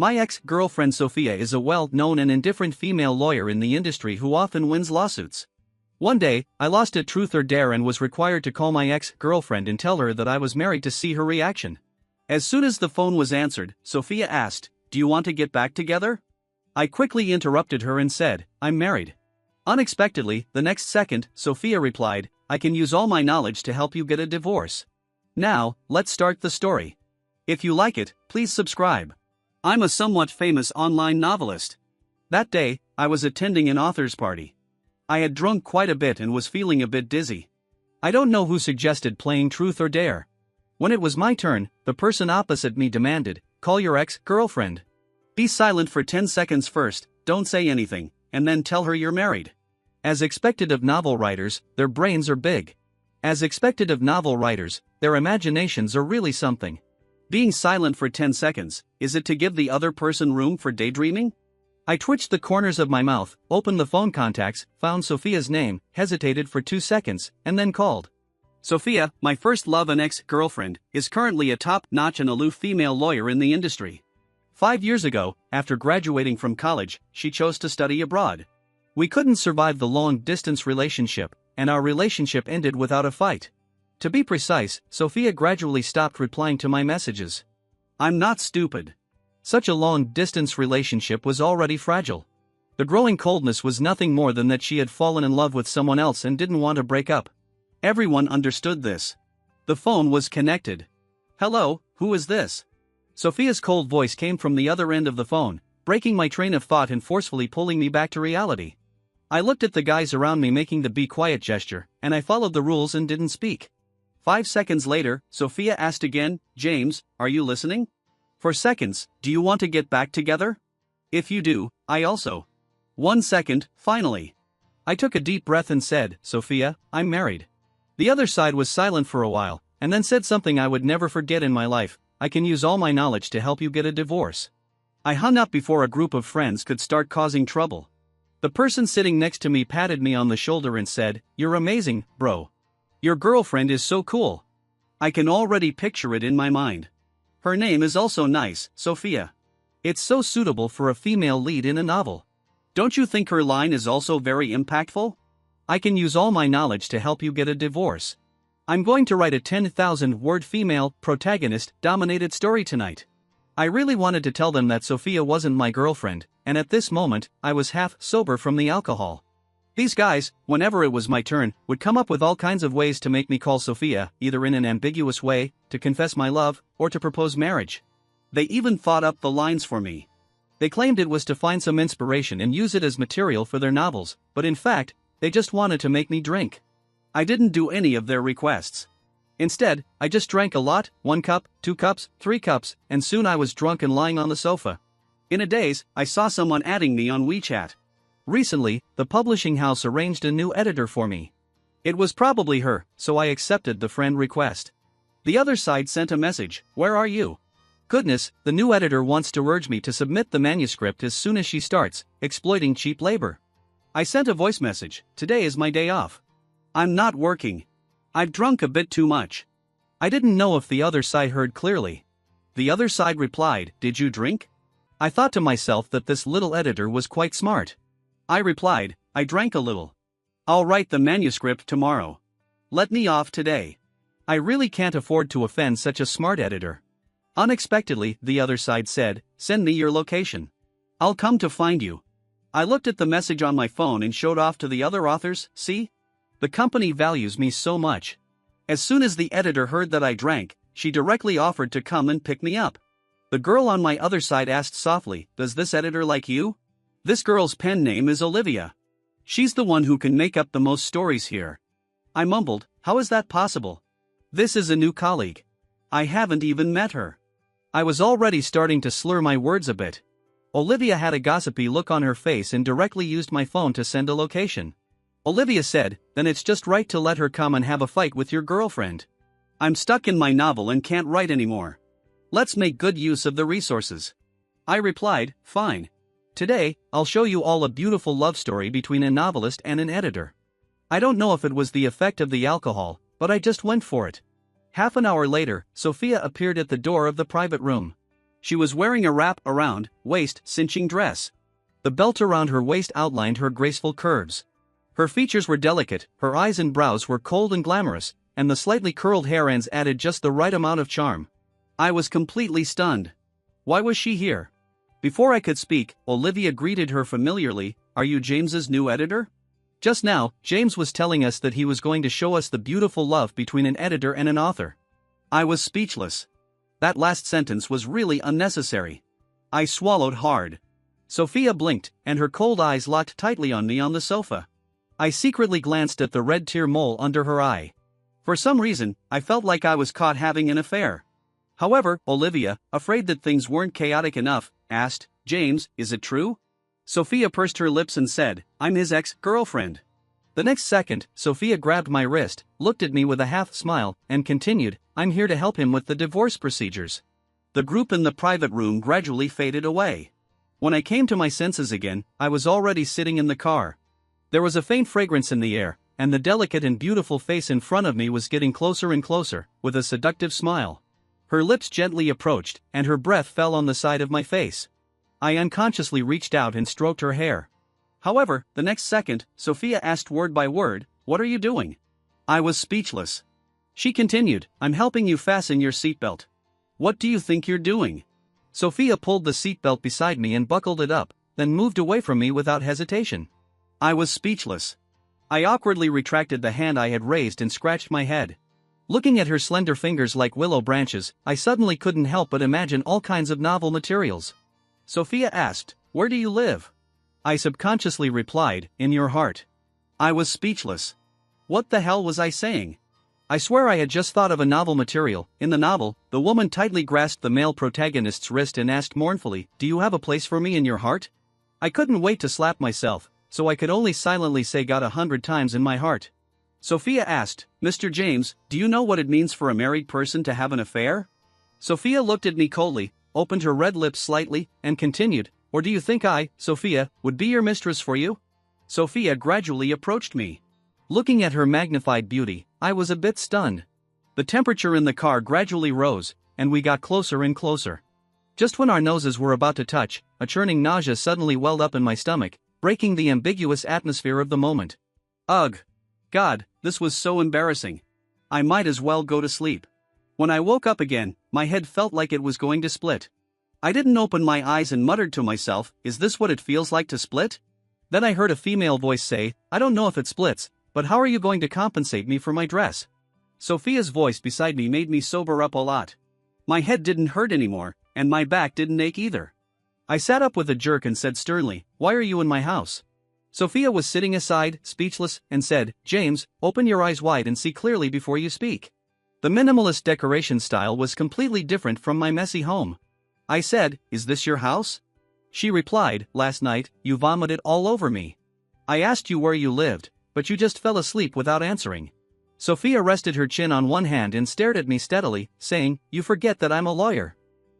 My ex-girlfriend Sophia is a well-known and indifferent female lawyer in the industry who often wins lawsuits. One day, I lost at Truth or Dare and was required to call my ex-girlfriend and tell her that I was married to see her reaction. As soon as the phone was answered, Sophia asked, "Do you want to get back together?" I quickly interrupted her and said, "I'm married." Unexpectedly, the next second, Sophia replied, "I can use all my knowledge to help you get a divorce." Now, let's start the story. If you like it, please subscribe. I'm a somewhat famous online novelist. That day, I was attending an author's party. I had drunk quite a bit and was feeling a bit dizzy. I don't know who suggested playing Truth or Dare. When it was my turn, the person opposite me demanded, "Call your ex-girlfriend. Be silent for 10 seconds first, don't say anything, and then tell her you're married." As expected of novel writers, their brains are big. As expected of novel writers, their imaginations are really something. Being silent for 10 seconds, is it to give the other person room for daydreaming? I twitched the corners of my mouth, opened the phone contacts, found Sophia's name, hesitated for 2 seconds, and then called. Sophia, my first love and ex-girlfriend, is currently a top-notch and aloof female lawyer in the industry. 5 years ago, after graduating from college, she chose to study abroad. We couldn't survive the long-distance relationship, and our relationship ended without a fight. To be precise, Sophia gradually stopped replying to my messages. I'm not stupid. Such a long-distance relationship was already fragile. The growing coldness was nothing more than that she had fallen in love with someone else and didn't want to break up. Everyone understood this. The phone was connected. "Hello, who is this?" Sophia's cold voice came from the other end of the phone, breaking my train of thought and forcefully pulling me back to reality. I looked at the guys around me making the be quiet gesture, and I followed the rules and didn't speak. 5 seconds later, Sophia asked again, "James, are you listening?" For seconds, "Do you want to get back together?" "If you do, I also." 1 second, finally. I took a deep breath and said, "Sophia, I'm married." The other side was silent for a while, and then said something I would never forget in my life, "I can use all my knowledge to help you get a divorce." I hung up before a group of friends could start causing trouble. The person sitting next to me patted me on the shoulder and said, "You're amazing, bro. Your girlfriend is so cool. I can already picture it in my mind. Her name is also nice, Sophia. It's so suitable for a female lead in a novel. Don't you think her line is also very impactful? I can use all my knowledge to help you get a divorce. I'm going to write a 10,000-word female, protagonist-dominated story tonight." I really wanted to tell them that Sophia wasn't my girlfriend, and at this moment, I was half sober from the alcohol. These guys, whenever it was my turn, would come up with all kinds of ways to make me call Sophia, either in an ambiguous way, to confess my love, or to propose marriage. They even thought up the lines for me. They claimed it was to find some inspiration and use it as material for their novels, but in fact, they just wanted to make me drink. I didn't do any of their requests. Instead, I just drank a lot, 1 cup, 2 cups, 3 cups, and soon I was drunk and lying on the sofa. In a daze, I saw someone adding me on WeChat. Recently, the publishing house arranged a new editor for me. It was probably her, so I accepted the friend request. The other side sent a message, "Where are you?" Goodness, the new editor wants to urge me to submit the manuscript as soon as she starts, exploiting cheap labor. I sent a voice message, "Today is my day off. I'm not working. I've drunk a bit too much." I didn't know if the other side heard clearly. The other side replied, "Did you drink?" I thought to myself that this little editor was quite smart. I replied, "I drank a little. I'll write the manuscript tomorrow. Let me off today. I really can't afford to offend such a smart editor." Unexpectedly, the other side said, "Send me your location. I'll come to find you." I looked at the message on my phone and showed off to the other authors, "See? The company values me so much." As soon as the editor heard that I drank, she directly offered to come and pick me up. The girl on my other side asked softly, "Does this editor like you?" This girl's pen name is Olivia. She's the one who can make up the most stories here. I mumbled, "How is that possible? This is a new colleague. I haven't even met her." I was already starting to slur my words a bit. Olivia had a gossipy look on her face and directly used my phone to send a location. Olivia said, "Then it's just right to let her come and have a fight with your girlfriend. I'm stuck in my novel and can't write anymore. Let's make good use of the resources." I replied, "Fine. Today, I'll show you all a beautiful love story between a novelist and an editor." I don't know if it was the effect of the alcohol, but I just went for it. Half an hour later, Sophia appeared at the door of the private room. She was wearing a wrap-around, waist-cinching dress. The belt around her waist outlined her graceful curves. Her features were delicate, her eyes and brows were cold and glamorous, and the slightly curled hair ends added just the right amount of charm. I was completely stunned. Why was she here? Before I could speak, Olivia greeted her familiarly. "Are you James's new editor?" Just now, James was telling us that he was going to show us the beautiful love between an editor and an author. I was speechless. That last sentence was really unnecessary. I swallowed hard. Sophia blinked, and her cold eyes locked tightly on me on the sofa. I secretly glanced at the red tear mole under her eye. For some reason, I felt like I was caught having an affair. However, Olivia, afraid that things weren't chaotic enough, asked, "James, is it true?" Sophia pursed her lips and said, "I'm his ex-girlfriend." The next second, Sophia grabbed my wrist, looked at me with a half-smile, and continued, "I'm here to help him with the divorce procedures." The group in the private room gradually faded away. When I came to my senses again, I was already sitting in the car. There was a faint fragrance in the air, and the delicate and beautiful face in front of me was getting closer and closer, with a seductive smile. Her lips gently approached, and her breath fell on the side of my face. I unconsciously reached out and stroked her hair. However, the next second, Sophia asked word by word, "What are you doing?" I was speechless. She continued, "I'm helping you fasten your seatbelt." "What do you think you're doing?" Sophia pulled the seatbelt beside me and buckled it up, then moved away from me without hesitation. I was speechless. I awkwardly retracted the hand I had raised and scratched my head. Looking at her slender fingers like willow branches, I suddenly couldn't help but imagine all kinds of novel materials. Sophia asked, "Where do you live?" I subconsciously replied, "In your heart." I was speechless. What the hell was I saying? I swear I had just thought of a novel material. In the novel, the woman tightly grasped the male protagonist's wrist and asked mournfully, "Do you have a place for me in your heart?" I couldn't wait to slap myself, so I could only silently say "God 100 times in my heart." Sophia asked, "Mr. James, do you know what it means for a married person to have an affair?" Sophia looked at me coldly, opened her red lips slightly, and continued, "Or do you think I, Sophia, would be your mistress for you?" Sophia gradually approached me. Looking at her magnified beauty, I was a bit stunned. The temperature in the car gradually rose, and we got closer and closer. Just when our noses were about to touch, a churning nausea suddenly welled up in my stomach, breaking the ambiguous atmosphere of the moment. Ugh! God, this was so embarrassing. I might as well go to sleep. When I woke up again, my head felt like it was going to split. I didn't open my eyes and muttered to myself, "Is this what it feels like to split?" Then I heard a female voice say, "I don't know if it splits, but how are you going to compensate me for my dress?" Sophia's voice beside me made me sober up a lot. My head didn't hurt anymore, and my back didn't ache either. I sat up with a jerk and said sternly, "Why are you in my house?" Sophia was sitting aside, speechless, and said, "James, open your eyes wide and see clearly before you speak." The minimalist decoration style was completely different from my messy home. I said, "Is this your house?" She replied, "Last night, you vomited all over me. I asked you where you lived, but you just fell asleep without answering." Sophia rested her chin on one hand and stared at me steadily, saying, "You forget that I'm a lawyer.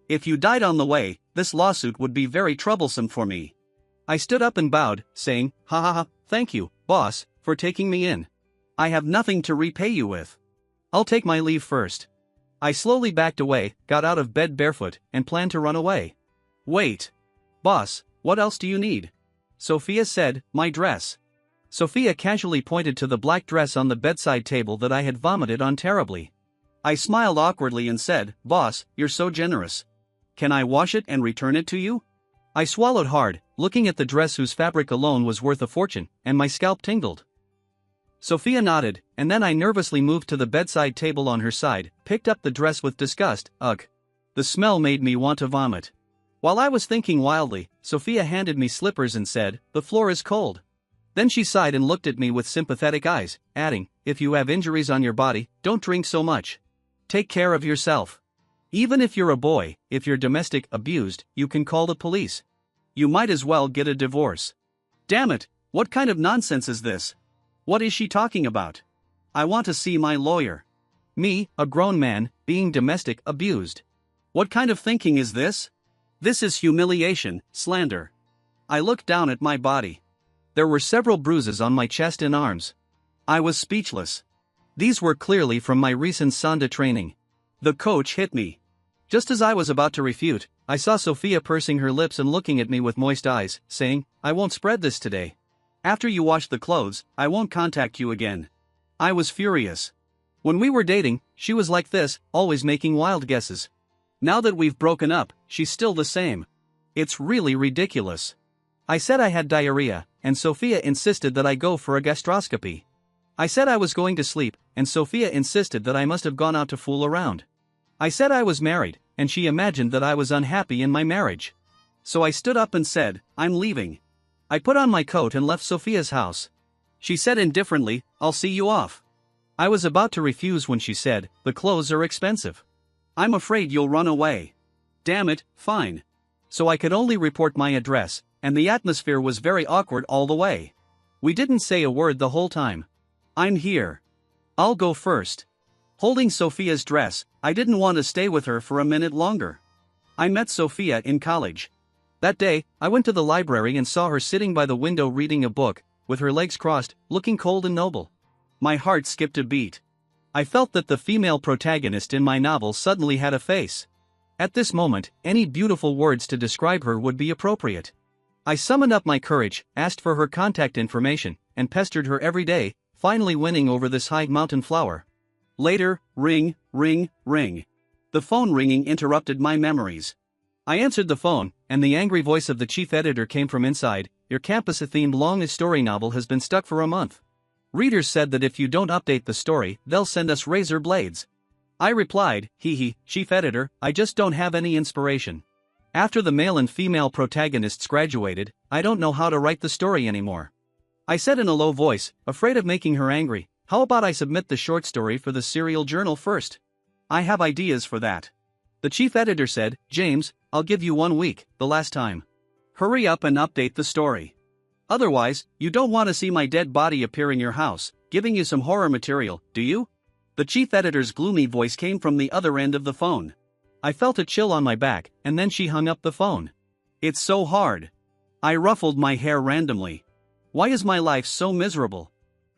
If you died on the way, this lawsuit would be very troublesome for me." I stood up and bowed, saying, "Ha ha ha, thank you, boss, for taking me in. I have nothing to repay you with. I'll take my leave first." I slowly backed away, got out of bed barefoot, and planned to run away. "Wait. Boss, what else do you need?" Sophia said, "My dress." Sophia casually pointed to the black dress on the bedside table that I had vomited on terribly. I smiled awkwardly and said, "Boss, you're so generous. Can I wash it and return it to you?" I swallowed hard, looking at the dress whose fabric alone was worth a fortune, and my scalp tingled. Sophia nodded, and then I nervously moved to the bedside table on her side, picked up the dress with disgust. Ugh! The smell made me want to vomit. While I was thinking wildly, Sophia handed me slippers and said, "The floor is cold." Then she sighed and looked at me with sympathetic eyes, adding, "If you have injuries on your body, don't drink so much. Take care of yourself. Even if you're a boy, if you're domestic abused, you can call the police. You might as well get a divorce." Damn it, what kind of nonsense is this? What is she talking about? I want to see my lawyer. Me, a grown man, being domestic abused. What kind of thinking is this? This is humiliation, slander. I looked down at my body. There were several bruises on my chest and arms. I was speechless. These were clearly from my recent Sanda training. The coach hit me. Just as I was about to refute, I saw Sophia pursing her lips and looking at me with moist eyes, saying, "I won't spread this today. After you wash the clothes, I won't contact you again." I was furious. When we were dating, she was like this, always making wild guesses. Now that we've broken up, she's still the same. It's really ridiculous. I said I had diarrhea, and Sophia insisted that I go for a gastroscopy. I said I was going to sleep, and Sophia insisted that I must have gone out to fool around. I said I was married, and she imagined that I was unhappy in my marriage. So I stood up and said, "I'm leaving." I put on my coat and left Sophia's house. She said indifferently, "I'll see you off." I was about to refuse when she said, "The clothes are expensive. I'm afraid you'll run away." Damn it, fine. So I could only report my address, and the atmosphere was very awkward all the way. We didn't say a word the whole time. "I'm here. I'll go first." Holding Sophia's dress, I didn't want to stay with her for a minute longer. I met Sophia in college. That day, I went to the library and saw her sitting by the window reading a book, with her legs crossed, looking cold and noble. My heart skipped a beat. I felt that the female protagonist in my novel suddenly had a face. At this moment, any beautiful words to describe her would be appropriate. I summoned up my courage, asked for her contact information, and pestered her every day, finally winning over this high mountain flower. Later, ring, ring, ring. The phone ringing interrupted my memories. I answered the phone, and the angry voice of the chief editor came from inside. "Your campus-themed long story novel has been stuck for a month. Readers said that if you don't update the story, they'll send us razor blades." I replied, "Hee, chief editor, I just don't have any inspiration. After the male and female protagonists graduated, I don't know how to write the story anymore." I said in a low voice, afraid of making her angry, "How about I submit the short story for the serial journal first? I have ideas for that." The chief editor said, "James, I'll give you 1 week, the last time. Hurry up and update the story. Otherwise, you don't want to see my dead body appear in your house, giving you some horror material, do you?" The chief editor's gloomy voice came from the other end of the phone. I felt a chill on my back, and then she hung up the phone. It's so hard. I ruffled my hair randomly. Why is my life so miserable?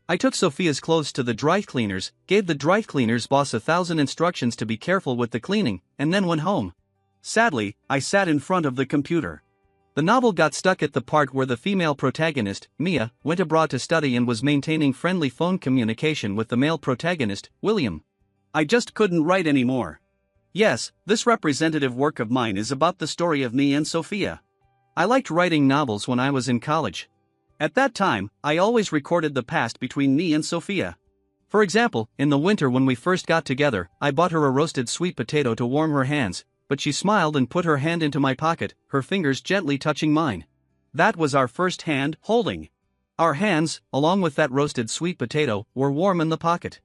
I took Sophia's clothes to the dry cleaners, gave the dry cleaners boss 1,000 instructions to be careful with the cleaning, and then went home. Sadly, I sat in front of the computer. The novel got stuck at the part where the female protagonist, Mia, went abroad to study and was maintaining friendly phone communication with the male protagonist, William. I just couldn't write anymore. Yes, this representative work of mine is about the story of me and Sophia. I liked writing novels when I was in college. At that time, I always recorded the past between me and Sophia. For example, in the winter when we first got together, I bought her a roasted sweet potato to warm her hands, but she smiled and put her hand into my pocket, her fingers gently touching mine. That was our first hand holding. Our hands, along with that roasted sweet potato, were warm in the pocket.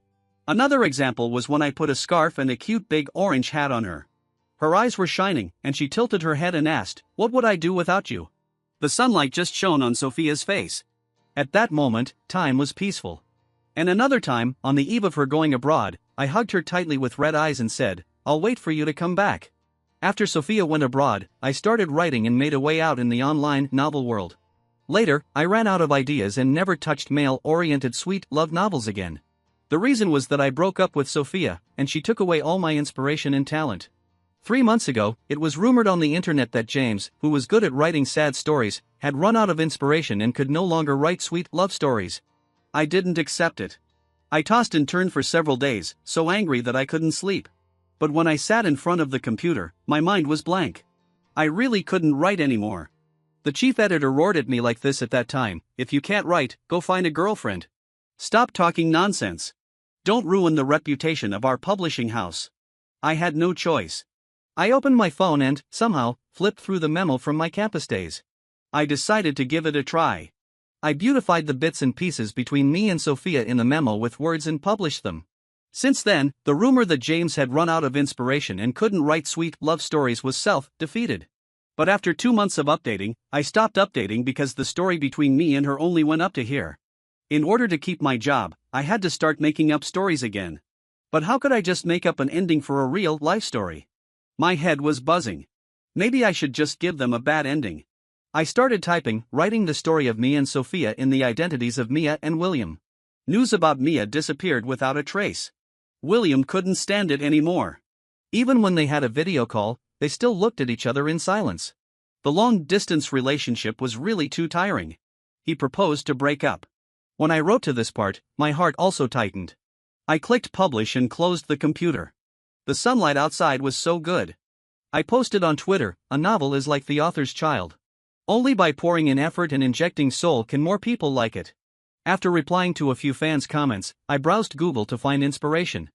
Another example was when I put a scarf and a cute big orange hat on her. Her eyes were shining, and she tilted her head and asked, "What would I do without you?" The sunlight just shone on Sophia's face. At that moment, time was peaceful. And another time, on the eve of her going abroad, I hugged her tightly with red eyes and said, "I'll wait for you to come back." After Sophia went abroad, I started writing and made a way out in the online novel world. Later, I ran out of ideas and never touched male-oriented sweet love novels again. The reason was that I broke up with Sophia, and she took away all my inspiration and talent. 3 months ago, it was rumored on the internet that James, who was good at writing sad stories, had run out of inspiration and could no longer write sweet love stories. I didn't accept it. I tossed and turned for several days, so angry that I couldn't sleep. But when I sat in front of the computer, my mind was blank. I really couldn't write anymore. The chief editor roared at me like this at that time, "If you can't write, go find a girlfriend. Stop talking nonsense. Don't ruin the reputation of our publishing house." I had no choice. I opened my phone and, somehow, flipped through the memo from my campus days. I decided to give it a try. I beautified the bits and pieces between me and Sophia in the memo with words and published them. Since then, the rumor that James had run out of inspiration and couldn't write sweet love stories was self-defeated. But after 2 months of updating, I stopped updating because the story between me and her only went up to here. In order to keep my job, I had to start making up stories again. But how could I just make up an ending for a real life story? My head was buzzing. Maybe I should just give them a bad ending. I started typing, writing the story of me and Sophia in the identities of Mia and William. News about Mia disappeared without a trace. William couldn't stand it anymore. Even when they had a video call, they still looked at each other in silence. The long-distance relationship was really too tiring. He proposed to break up. When I wrote to this part, my heart also tightened. I clicked publish and closed the computer. The sunlight outside was so good. I posted on Twitter, a novel is like the author's child. Only by pouring in effort and injecting soul can more people like it. After replying to a few fans' comments, I browsed Google to find inspiration.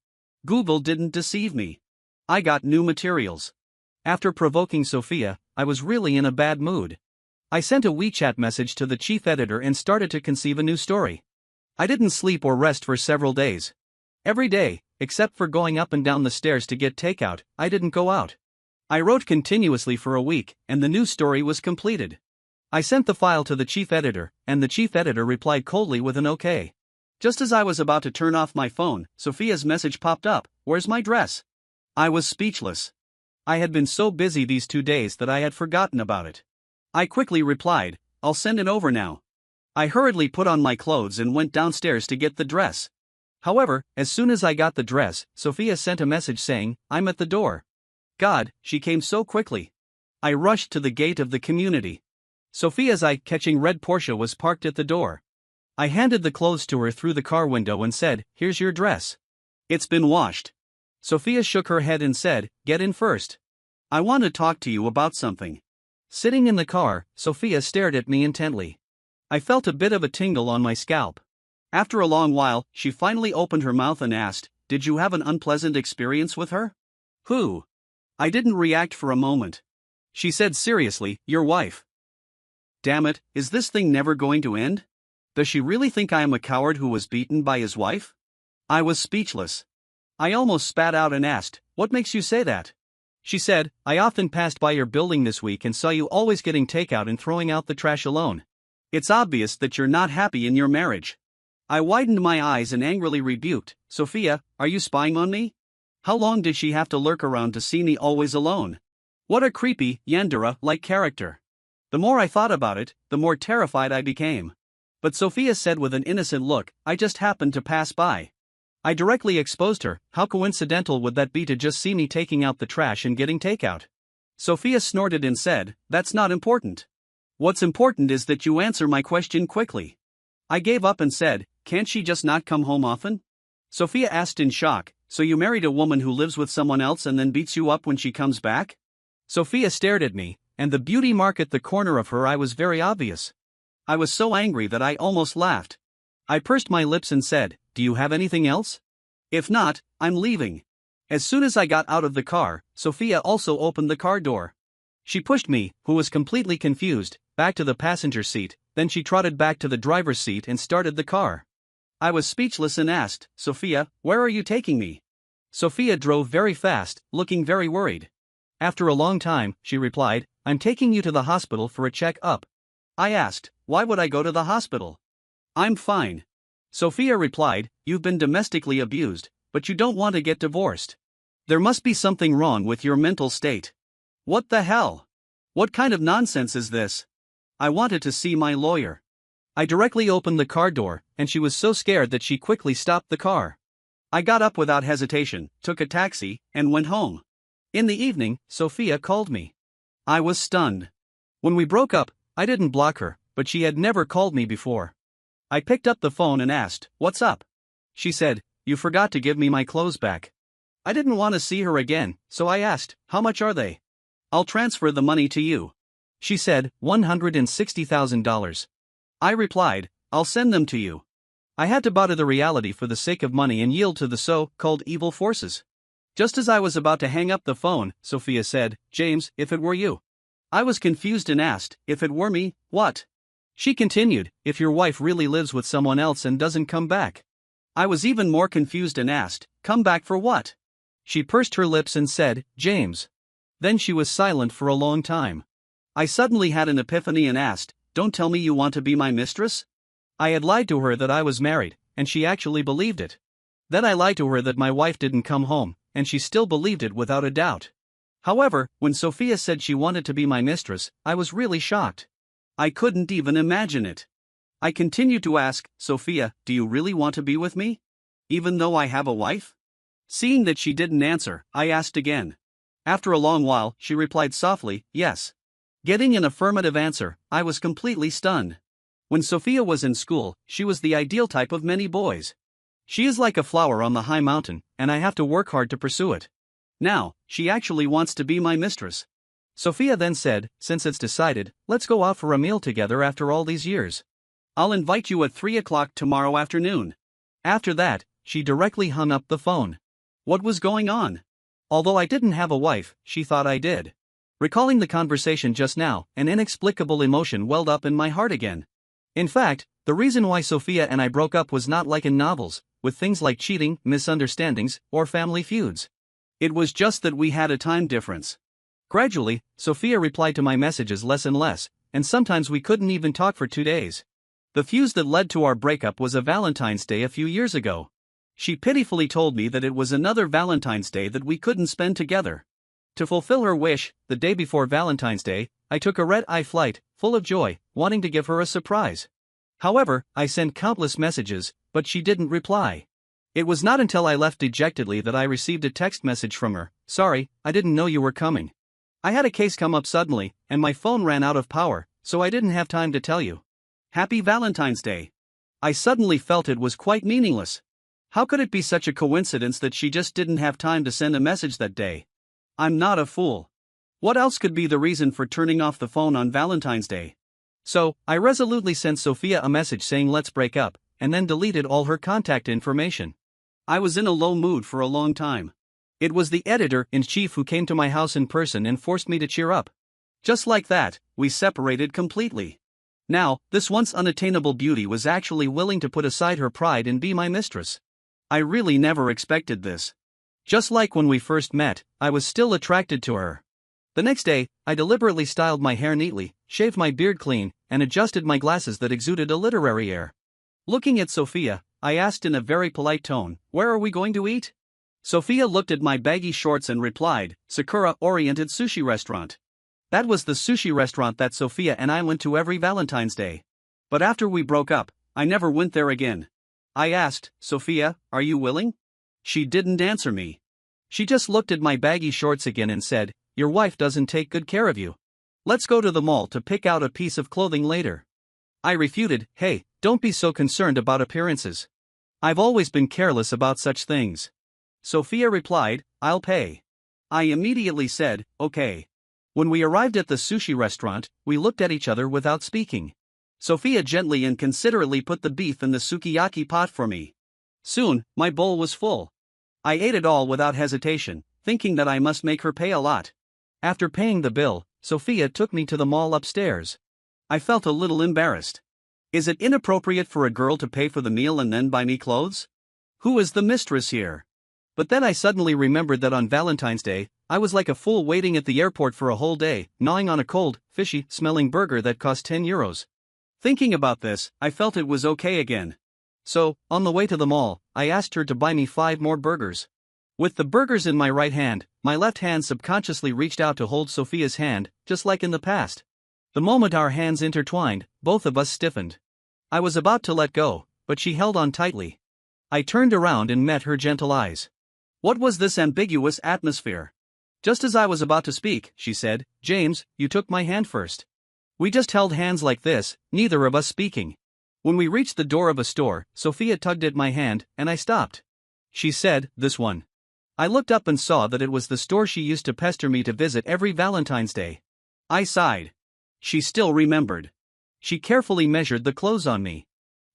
Google didn't deceive me. I got new materials. After provoking Sophia, I was really in a bad mood. I sent a WeChat message to the chief editor and started to conceive a new story. I didn't sleep or rest for several days. Every day, except for going up and down the stairs to get takeout, I didn't go out. I wrote continuously for a week, and the new story was completed. I sent the file to the chief editor, and the chief editor replied coldly with an okay. Just as I was about to turn off my phone, Sophia's message popped up, "Where's my dress?" I was speechless. I had been so busy these 2 days that I had forgotten about it. I quickly replied, "I'll send it over now." I hurriedly put on my clothes and went downstairs to get the dress. However, as soon as I got the dress, Sophia sent a message saying, "I'm at the door." God, she came so quickly. I rushed to the gate of the community. Sophia's eye-catching red Porsche was parked at the door. I handed the clothes to her through the car window and said, "Here's your dress. It's been washed." Sophia shook her head and said, "Get in first. I want to talk to you about something." Sitting in the car, Sophia stared at me intently. I felt a bit of a tingle on my scalp. After a long while, she finally opened her mouth and asked, "Did you have an unpleasant experience with her?" "Who?" I didn't react for a moment. She said seriously, "Your wife." Damn it, is this thing never going to end? Does she really think I am a coward who was beaten by his wife? I was speechless. I almost spat out and asked, "What makes you say that?" She said, "I often passed by your building this week and saw you always getting takeout and throwing out the trash alone. It's obvious that you're not happy in your marriage." I widened my eyes and angrily rebuked, "Sophia, are you spying on me? How long did she have to lurk around to see me always alone? What a creepy, Yandere-like character." The more I thought about it, the more terrified I became. But Sophia said with an innocent look, "I just happened to pass by." I directly exposed her. How coincidental would that be to just see me taking out the trash and getting takeout? Sophia snorted and said, "That's not important. What's important is that you answer my question quickly." I gave up and said, "Can't she just not come home often?" Sophia asked in shock, "So you married a woman who lives with someone else and then beats you up when she comes back?" Sophia stared at me, and the beauty mark at the corner of her eye was very obvious. I was so angry that I almost laughed. I pursed my lips and said, "Do you have anything else? If not, I'm leaving." As soon as I got out of the car, Sophia also opened the car door. She pushed me, who was completely confused, back to the passenger seat, then she trotted back to the driver's seat and started the car. I was speechless and asked, "Sophia, where are you taking me?" Sophia drove very fast, looking very worried. After a long time, she replied, "I'm taking you to the hospital for a check-up." I asked, "Why would I go to the hospital? I'm fine." Sophia replied, "You've been domestically abused, but you don't want to get divorced. There must be something wrong with your mental state." What the hell? What kind of nonsense is this? I wanted to see my lawyer. I directly opened the car door, and she was so scared that she quickly stopped the car. I got up without hesitation, took a taxi, and went home. In the evening, Sophia called me. I was stunned. When we broke up, I didn't block her, but she had never called me before. I picked up the phone and asked, "What's up?" She said, "You forgot to give me my clothes back." I didn't want to see her again, so I asked, "How much are they?" "I'll transfer the money to you." She said, $160,000. I replied, "I'll send them to you." I had to bow to the reality for the sake of money and yield to the so-called evil forces. Just as I was about to hang up the phone, Sophia said, "James, if it were you." I was confused and asked, "If it were me, what?" She continued, "If your wife really lives with someone else and doesn't come back." I was even more confused and asked, "Come back for what?" She pursed her lips and said, "James." Then she was silent for a long time. I suddenly had an epiphany and asked, "Don't tell me you want to be my mistress?" I had lied to her that I was married, and she actually believed it. Then I lied to her that my wife didn't come home, and she still believed it without a doubt. However, when Sophia said she wanted to be my mistress, I was really shocked. I couldn't even imagine it. I continued to ask, "Sophia, do you really want to be with me? Even though I have a wife?" Seeing that she didn't answer, I asked again, After a long while, she replied softly, yes. Getting an affirmative answer, I was completely stunned. When Sophia was in school, she was the ideal type of many boys. She is like a flower on the high mountain, and I have to work hard to pursue it. Now, she actually wants to be my mistress. Sophia then said, since it's decided, let's go out for a meal together after all these years. I'll invite you at 3 o'clock tomorrow afternoon. After that, she directly hung up the phone. What was going on? Although I didn't have a wife, she thought I did. Recalling the conversation just now, an inexplicable emotion welled up in my heart again. In fact, the reason why Sophia and I broke up was not like in novels, with things like cheating, misunderstandings, or family feuds. It was just that we had a time difference. Gradually, Sophia replied to my messages less and less, and sometimes we couldn't even talk for 2 days. The fuse that led to our breakup was a Valentine's Day a few years ago. She pitifully told me that it was another Valentine's Day that we couldn't spend together. To fulfill her wish, the day before Valentine's Day, I took a red-eye flight, full of joy, wanting to give her a surprise. However, I sent countless messages, but she didn't reply. It was not until I left dejectedly that I received a text message from her. Sorry, I didn't know you were coming. I had a case come up suddenly, and my phone ran out of power, so I didn't have time to tell you. Happy Valentine's Day. I suddenly felt it was quite meaningless. How could it be such a coincidence that she just didn't have time to send a message that day? I'm not a fool. What else could be the reason for turning off the phone on Valentine's Day? So, I resolutely sent Sophia a message saying let's break up, and then deleted all her contact information. I was in a low mood for a long time. It was the editor-in-chief who came to my house in person and forced me to cheer up. Just like that, we separated completely. Now, this once unattainable beauty was actually willing to put aside her pride and be my mistress. I really never expected this. Just like when we first met, I was still attracted to her. The next day, I deliberately styled my hair neatly, shaved my beard clean, and adjusted my glasses that exuded a literary air. Looking at Sophia, I asked in a very polite tone, "Where are we going to eat?" Sophia looked at my baggy shorts and replied, "Sakura-oriented sushi restaurant." That was the sushi restaurant that Sophia and I went to every Valentine's Day. But after we broke up, I never went there again. I asked, "Sophia, are you willing?" She didn't answer me. She just looked at my baggy shorts again and said, "Your wife doesn't take good care of you. Let's go to the mall to pick out a piece of clothing later." I refuted, "Hey, don't be so concerned about appearances. I've always been careless about such things." Sophia replied, "I'll pay." I immediately said, "Okay." When we arrived at the sushi restaurant, we looked at each other without speaking. Sophia gently and considerately put the beef in the sukiyaki pot for me. Soon, my bowl was full. I ate it all without hesitation, thinking that I must make her pay a lot. After paying the bill, Sophia took me to the mall upstairs. I felt a little embarrassed. Is it inappropriate for a girl to pay for the meal and then buy me clothes? Who is the mistress here? But then I suddenly remembered that on Valentine's Day, I was like a fool waiting at the airport for a whole day, gnawing on a cold, fishy-smelling burger that cost €10. Thinking about this, I felt it was okay again. So, on the way to the mall, I asked her to buy me 5 more burgers. With the burgers in my right hand, my left hand subconsciously reached out to hold Sophia's hand, just like in the past. The moment our hands intertwined, both of us stiffened. I was about to let go, but she held on tightly. I turned around and met her gentle eyes. What was this ambiguous atmosphere? Just as I was about to speak, she said, "James, you took my hand first." We just held hands like this, neither of us speaking. When we reached the door of a store, Sophia tugged at my hand, and I stopped. She said, "This one." I looked up and saw that it was the store she used to pester me to visit every Valentine's Day. I sighed. She still remembered. She carefully measured the clothes on me.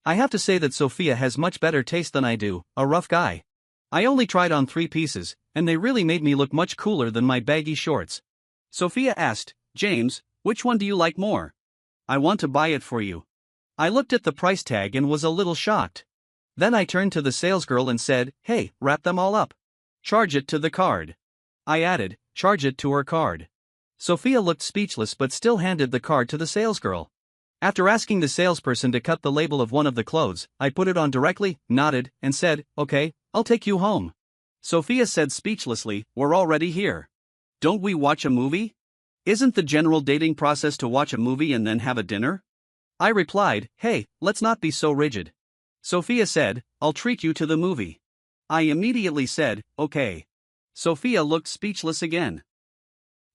I have to say that Sophia has much better taste than I do, a rough guy. I only tried on 3 pieces, and they really made me look much cooler than my baggy shorts. Sophia asked, "James, which one do you like more? I want to buy it for you." I looked at the price tag and was a little shocked. Then I turned to the salesgirl and said, "Hey, wrap them all up. Charge it to the card." I added, "Charge it to her card." Sophia looked speechless but still handed the card to the salesgirl. After asking the salesperson to cut the label of one of the clothes, I put it on directly, nodded, and said, "Okay, I'll take you home." Sophia said speechlessly, "We're already here. Don't we watch a movie? Isn't the general dating process to watch a movie and then have a dinner?" I replied, "Hey, let's not be so rigid." Sophia said, "I'll treat you to the movie." I immediately said, "Okay." Sophia looked speechless again.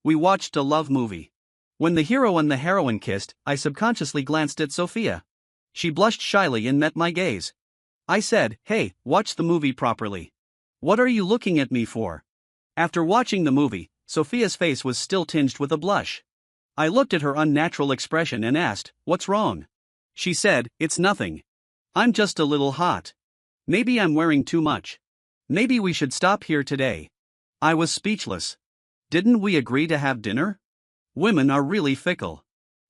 We watched a love movie. When the hero and the heroine kissed, I subconsciously glanced at Sophia. She blushed shyly and met my gaze. I said, "Hey, watch the movie properly. What are you looking at me for?" After watching the movie, Sophia's face was still tinged with a blush. I looked at her unnatural expression and asked, "What's wrong?" She said, "It's nothing. I'm just a little hot. Maybe I'm wearing too much. Maybe we should stop here today." I was speechless. Didn't we agree to have dinner? Women are really fickle.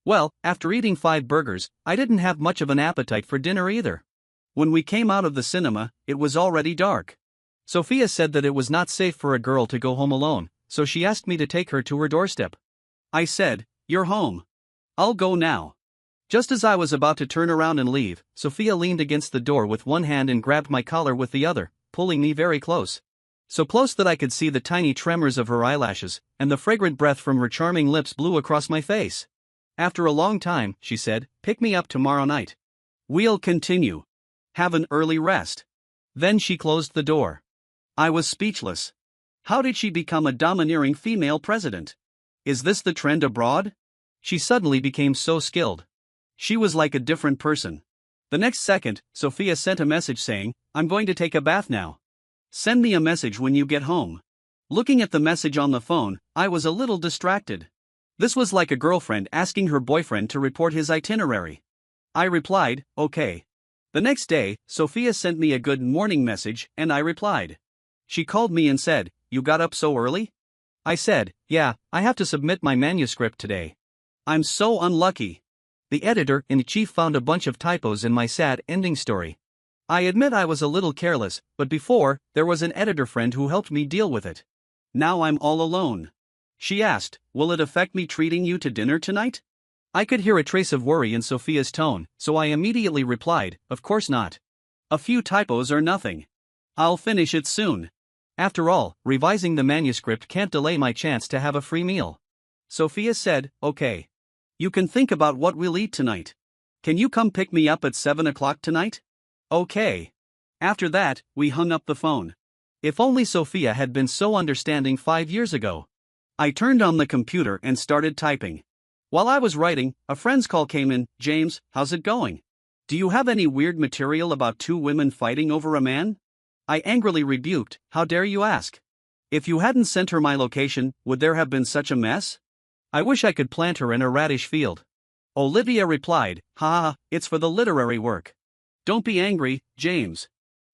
Well, after eating 5 burgers, I didn't have much of an appetite for dinner either. When we came out of the cinema, it was already dark. Sophia said that it was not safe for a girl to go home alone, so she asked me to take her to her doorstep. I said, "You're home. I'll go now." Just as I was about to turn around and leave, Sophia leaned against the door with one hand and grabbed my collar with the other, pulling me very close. So close that I could see the tiny tremors of her eyelashes, and the fragrant breath from her charming lips blew across my face. After a long time, she said, "Pick me up tomorrow night. We'll continue. Have an early rest." Then she closed the door. I was speechless. How did she become a domineering female president? Is this the trend abroad? She suddenly became so skilled. She was like a different person. The next second, Sophia sent a message saying, "I'm going to take a bath now. Send me a message when you get home." Looking at the message on the phone, I was a little distracted. This was like a girlfriend asking her boyfriend to report his itinerary. I replied, "Okay." The next day, Sophia sent me a good morning message, and I replied. She called me and said, "You got up so early?" I said, "Yeah, I have to submit my manuscript today. I'm so unlucky. The editor-in-chief found a bunch of typos in my sad ending story. I admit I was a little careless, but before, there was an editor friend who helped me deal with it. Now I'm all alone." She asked, "Will it affect me treating you to dinner tonight?" I could hear a trace of worry in Sophia's tone, so I immediately replied, "Of course not. A few typos are nothing. I'll finish it soon. After all, revising the manuscript can't delay my chance to have a free meal." Sophia said, "Okay. You can think about what we'll eat tonight. Can you come pick me up at 7 o'clock tonight?" "Okay." After that, we hung up the phone. If only Sophia had been so understanding 5 years ago. I turned on the computer and started typing. While I was writing, a friend's call came in. "James, how's it going? Do you have any weird material about 2 women fighting over a man?" I angrily rebuked, "How dare you ask? If you hadn't sent her my location, would there have been such a mess? I wish I could plant her in a radish field." Olivia replied, "Ha, it's for the literary work. Don't be angry, James.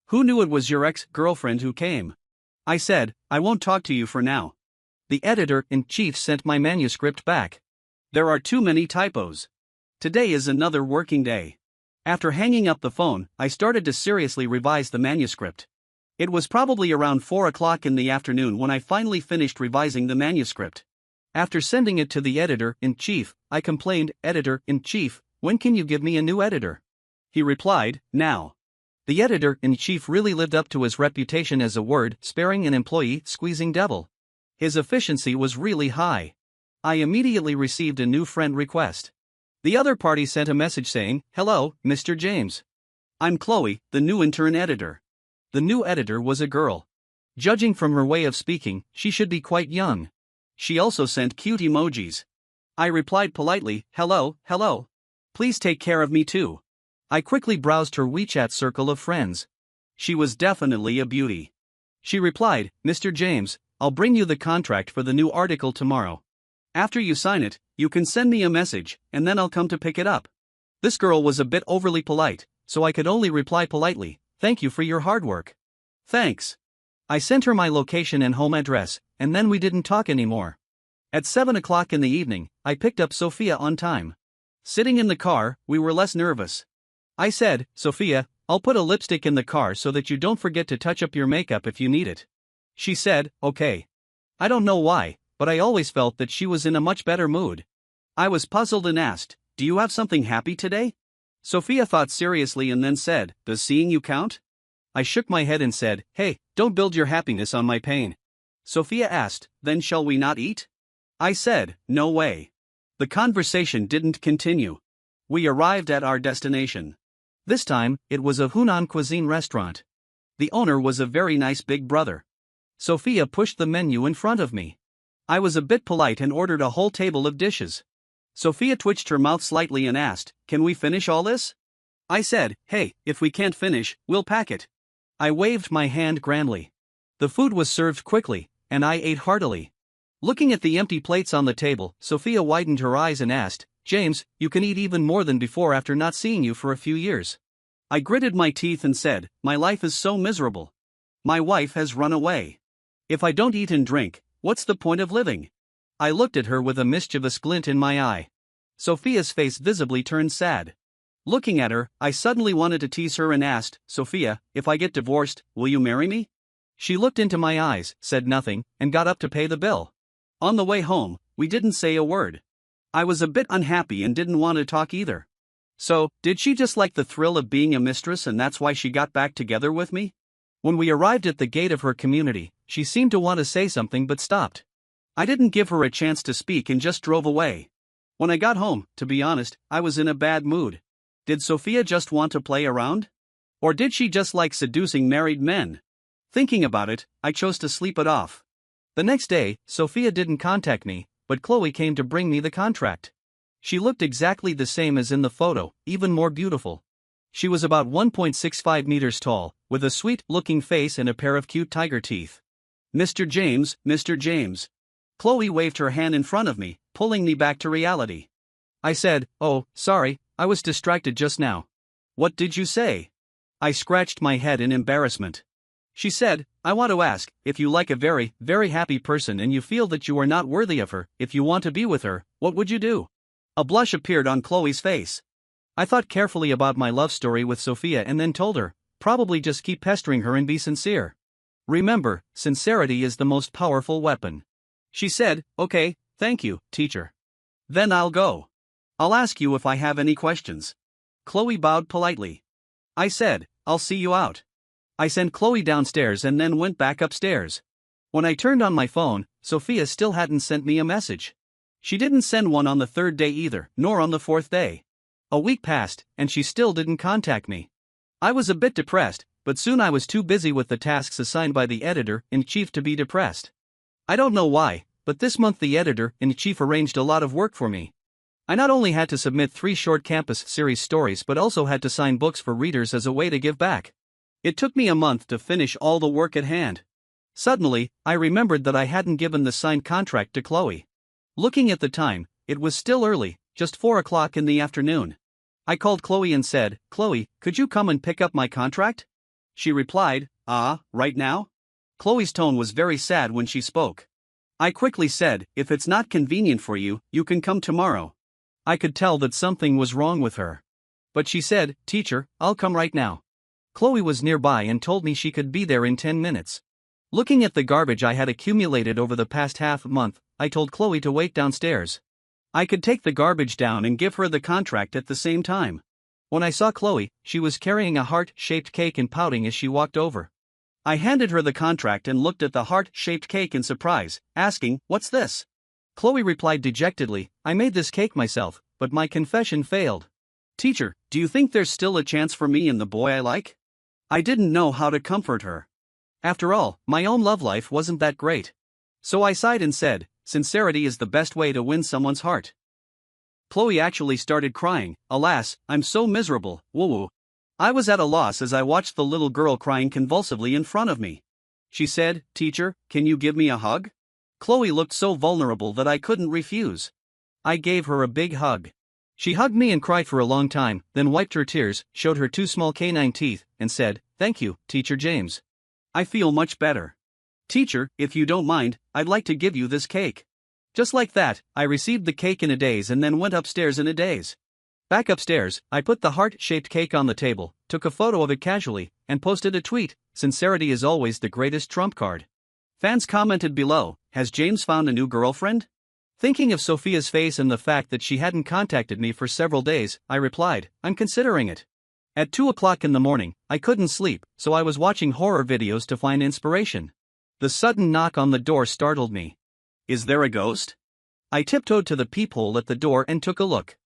Who knew it was your ex-girlfriend who came?" I said, "I won't talk to you for now." The editor-in-chief sent my manuscript back. "There are too many typos. Today is another working day." After hanging up the phone, I started to seriously revise the manuscript. It was probably around 4 o'clock in the afternoon when I finally finished revising the manuscript. After sending it to the editor-in-chief, I complained, "Editor-in-chief, when can you give me a new editor?" He replied, "Now." The editor-in-chief really lived up to his reputation as a word-sparing and employee-squeezing devil. His efficiency was really high. I immediately received a new friend request. The other party sent a message saying, "Hello, Mr. James. I'm Chloe, the new intern editor." The new editor was a girl. Judging from her way of speaking, she should be quite young. She also sent cute emojis. I replied politely, "Hello, hello. Please take care of me too." I quickly browsed her WeChat circle of friends. She was definitely a beauty. She replied, "Mr. James, I'll bring you the contract for the new article tomorrow. After you sign it, you can send me a message, and then I'll come to pick it up." This girl was a bit overly polite, so I could only reply politely, "Thank you for your hard work." "Thanks." I sent her my location and home address, and then we didn't talk anymore. At 7 o'clock in the evening, I picked up Sophia on time. Sitting in the car, we were less nervous. I said, "Sophia, I'll put a lipstick in the car so that you don't forget to touch up your makeup if you need it." She said, "Okay." I don't know why, but I always felt that she was in a much better mood. I was puzzled and asked, "Do you have something happy today?" Sophia thought seriously and then said, "Does seeing you count?" I shook my head and said, "Hey, don't build your happiness on my pain." Sophia asked, "Then shall we not eat?" I said, "No way." The conversation didn't continue. We arrived at our destination. This time, it was a Hunan cuisine restaurant. The owner was a very nice big brother. Sophia pushed the menu in front of me. I was a bit polite and ordered a whole table of dishes. Sophia twitched her mouth slightly and asked, "Can we finish all this?" I said, "Hey, if we can't finish, we'll pack it." I waved my hand grandly. The food was served quickly, and I ate heartily. Looking at the empty plates on the table, Sophia widened her eyes and asked, "James, you can eat even more than before after not seeing you for a few years." I gritted my teeth and said, "My life is so miserable. My wife has run away. If I don't eat and drink, what's the point of living?" I looked at her with a mischievous glint in my eye. Sophia's face visibly turned sad. Looking at her, I suddenly wanted to tease her and asked, "Sophia, if I get divorced, will you marry me?" She looked into my eyes, said nothing, and got up to pay the bill. On the way home, we didn't say a word. I was a bit unhappy and didn't want to talk either. So, did she just like the thrill of being a mistress and that's why she got back together with me? When we arrived at the gate of her community, she seemed to want to say something but stopped. I didn't give her a chance to speak and just drove away. When I got home, to be honest, I was in a bad mood. Did Sophia just want to play around? Or did she just like seducing married men? Thinking about it, I chose to sleep it off. The next day, Sophia didn't contact me, but Chloe came to bring me the contract. She looked exactly the same as in the photo, even more beautiful. She was about 1.65 meters tall, with a sweet-looking face and a pair of cute tiger teeth. "Mr. James, Mr. James." Chloe waved her hand in front of me, pulling me back to reality. I said, "Oh, sorry, I was distracted just now." "What did you say?" I scratched my head in embarrassment. She said, "I want to ask, if you like a very, very happy person and you feel that you are not worthy of her, if you want to be with her, what would you do?" A blush appeared on Chloe's face. I thought carefully about my love story with Sophia and then told her, probably just keep pestering her and be sincere. Remember, sincerity is the most powerful weapon. She said, "Okay, thank you, teacher. Then I'll go. I'll ask you if I have any questions." Chloe bowed politely. I said, "I'll see you out." I sent Chloe downstairs and then went back upstairs. When I turned on my phone, Sophia still hadn't sent me a message. She didn't send one on the third day either, nor on the fourth day. A week passed, and she still didn't contact me. I was a bit depressed, but soon I was too busy with the tasks assigned by the editor-in-chief to be depressed. I don't know why, but this month the editor-in-chief arranged a lot of work for me. I not only had to submit 3 short campus series stories but also had to sign books for readers as a way to give back. It took me a month to finish all the work at hand. Suddenly, I remembered that I hadn't given the signed contract to Chloe. Looking at the time, it was still early, just 4 o'clock in the afternoon. I called Chloe and said, "Chloe, could you come and pick up my contract?" She replied, "Right now?" Chloe's tone was very sad when she spoke. I quickly said, "If it's not convenient for you, you can come tomorrow." I could tell that something was wrong with her. But she said, "Teacher, I'll come right now." Chloe was nearby and told me she could be there in 10 minutes. Looking at the garbage I had accumulated over the past half month, I told Chloe to wait downstairs. I could take the garbage down and give her the contract at the same time. When I saw Chloe, she was carrying a heart-shaped cake and pouting as she walked over. I handed her the contract and looked at the heart-shaped cake in surprise, asking, "What's this?" Chloe replied dejectedly, "I made this cake myself, but my confession failed. Teacher, do you think there's still a chance for me and the boy I like?" I didn't know how to comfort her. After all, my own love life wasn't that great. So I sighed and said, "Sincerity is the best way to win someone's heart." Chloe actually started crying. "Alas, I'm so miserable, woo-woo." I was at a loss as I watched the little girl crying convulsively in front of me. She said, "Teacher, can you give me a hug?" Chloe looked so vulnerable that I couldn't refuse. I gave her a big hug. She hugged me and cried for a long time, then wiped her tears, showed her 2 small canine teeth, and said, "Thank you, Teacher James. I feel much better. Teacher, if you don't mind, I'd like to give you this cake." Just like that, I received the cake in a daze and then went upstairs in a daze. Back upstairs, I put the heart-shaped cake on the table, took a photo of it casually, and posted a tweet, "Sincerity is always the greatest trump card." Fans commented below, "Has James found a new girlfriend?" Thinking of Sophia's face and the fact that she hadn't contacted me for several days, I replied, "I'm considering it." At 2 o'clock in the morning, I couldn't sleep, so I was watching horror videos to find inspiration. The sudden knock on the door startled me. Is there a ghost? I tiptoed to the peephole at the door and took a look.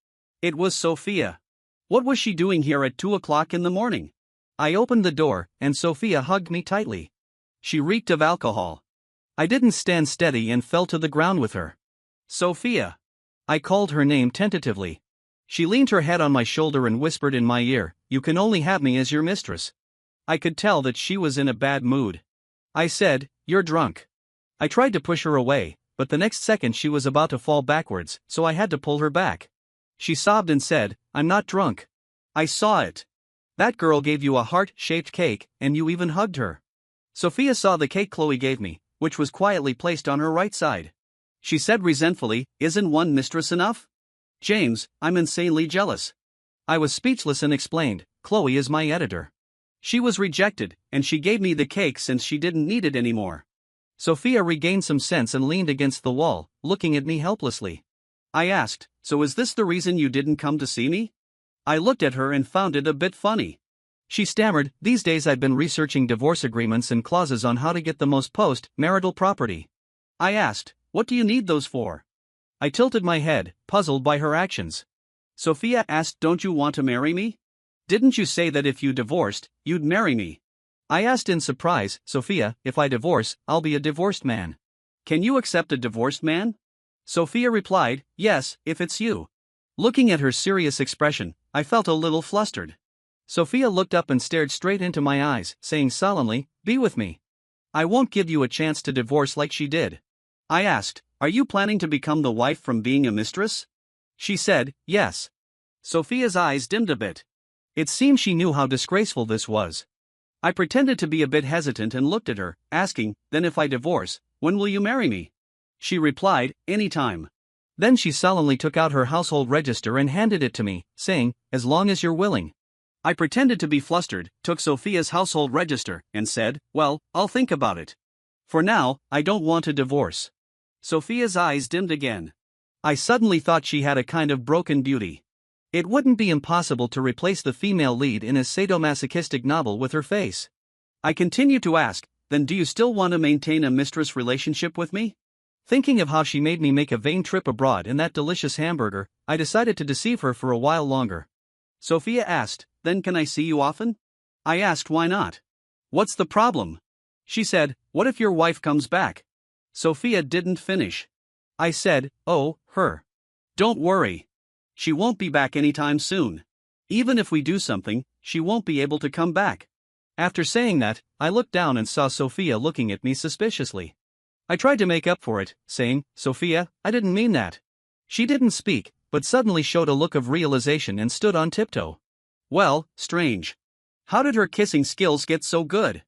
It was Sophia. What was she doing here at 2 o'clock in the morning? I opened the door, and Sophia hugged me tightly. She reeked of alcohol. I didn't stand steady and fell to the ground with her. Sophia. I called her name tentatively. She leaned her head on my shoulder and whispered in my ear, "You can only have me as your mistress." I could tell that she was in a bad mood. I said, "You're drunk." I tried to push her away, but the next second she was about to fall backwards, so I had to pull her back. She sobbed and said, "I'm not drunk. I saw it. That girl gave you a heart-shaped cake, and you even hugged her." Sophia saw the cake Chloe gave me, which was quietly placed on her right side. She said resentfully, "Isn't one mistress enough? James, I'm insanely jealous." I was speechless and explained, "Chloe is my editor. She was rejected, and she gave me the cake since she didn't need it anymore." Sophia regained some sense and leaned against the wall, looking at me helplessly. I asked, "So is this the reason you didn't come to see me?" I looked at her and found it a bit funny. She stammered, "These days I've been researching divorce agreements and clauses on how to get the most post-marital property." I asked, "What do you need those for?" I tilted my head, puzzled by her actions. Sophia asked, "Don't you want to marry me? Didn't you say that if you divorced, you'd marry me?" I asked in surprise, "Sophia, if I divorce, I'll be a divorced man. Can you accept a divorced man?" Sophia replied, "Yes, if it's you." Looking at her serious expression, I felt a little flustered. Sophia looked up and stared straight into my eyes, saying solemnly, "Be with me. I won't give you a chance to divorce like she did." I asked, "Are you planning to become the wife from being a mistress?" She said, "Yes." Sophia's eyes dimmed a bit. It seemed she knew how disgraceful this was. I pretended to be a bit hesitant and looked at her, asking, "Then if I divorce, when will you marry me?" She replied, "Anytime." Then she solemnly took out her household register and handed it to me, saying, "As long as you're willing." I pretended to be flustered, took Sophia's household register, and said, "Well, I'll think about it. For now, I don't want a divorce." Sophia's eyes dimmed again. I suddenly thought she had a kind of broken beauty. It wouldn't be impossible to replace the female lead in a sadomasochistic novel with her face. I continued to ask, "Then do you still want to maintain a mistress relationship with me?" Thinking of how she made me make a vain trip abroad in that delicious hamburger, I decided to deceive her for a while longer. Sophia asked, "Then can I see you often?" I asked why not. "What's the problem?" She said, "What if your wife comes back?" Sophia didn't finish. I said, "Oh, her. Don't worry. She won't be back anytime soon. Even if we do something, she won't be able to come back." After saying that, I looked down and saw Sophia looking at me suspiciously. I tried to make up for it, saying, "Sophia, I didn't mean that." She didn't speak, but suddenly showed a look of realization and stood on tiptoe. Well, strange. How did her kissing skills get so good?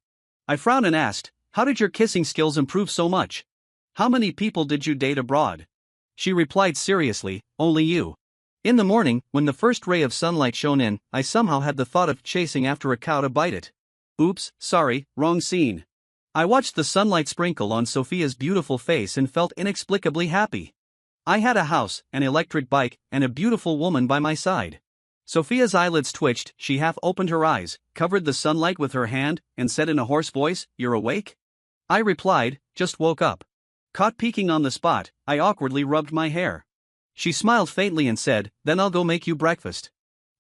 I frowned and asked, "How did your kissing skills improve so much? How many people did you date abroad?" She replied seriously, "Only you." In the morning, when the first ray of sunlight shone in, I somehow had the thought of chasing after a cow to bite it. Oops, sorry, wrong scene. I watched the sunlight sprinkle on Sophia's beautiful face and felt inexplicably happy. I had a house, an electric bike, and a beautiful woman by my side. Sophia's eyelids twitched, she half opened her eyes, covered the sunlight with her hand, and said in a hoarse voice, "You're awake?" I replied, "Just woke up." Caught peeking on the spot, I awkwardly rubbed my hair. She smiled faintly and said, "Then I'll go make you breakfast."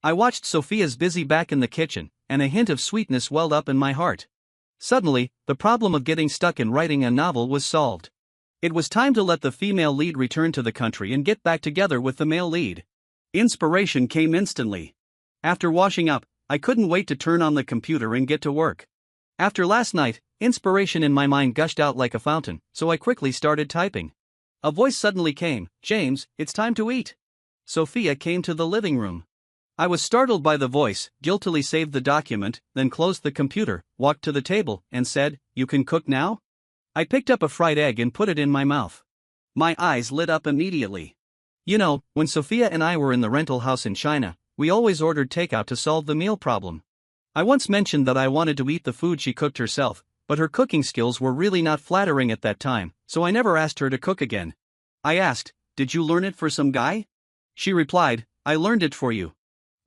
I watched Sophia's busy back in the kitchen, and a hint of sweetness welled up in my heart. Suddenly, the problem of getting stuck in writing a novel was solved. It was time to let the female lead return to the country and get back together with the male lead. Inspiration came instantly. After washing up, I couldn't wait to turn on the computer and get to work. After last night, inspiration in my mind gushed out like a fountain, so I quickly started typing. A voice suddenly came, "James, it's time to eat." Sophia came to the living room. I was startled by the voice, guiltily saved the document, then closed the computer, walked to the table, and said, "You can cook now?" I picked up a fried egg and put it in my mouth. My eyes lit up immediately. You know, when Sophia and I were in the rental house in China, we always ordered takeout to solve the meal problem. I once mentioned that I wanted to eat the food she cooked herself, but her cooking skills were really not flattering at that time, so I never asked her to cook again. I asked, "Did you learn it for some guy?" She replied, "I learned it for you."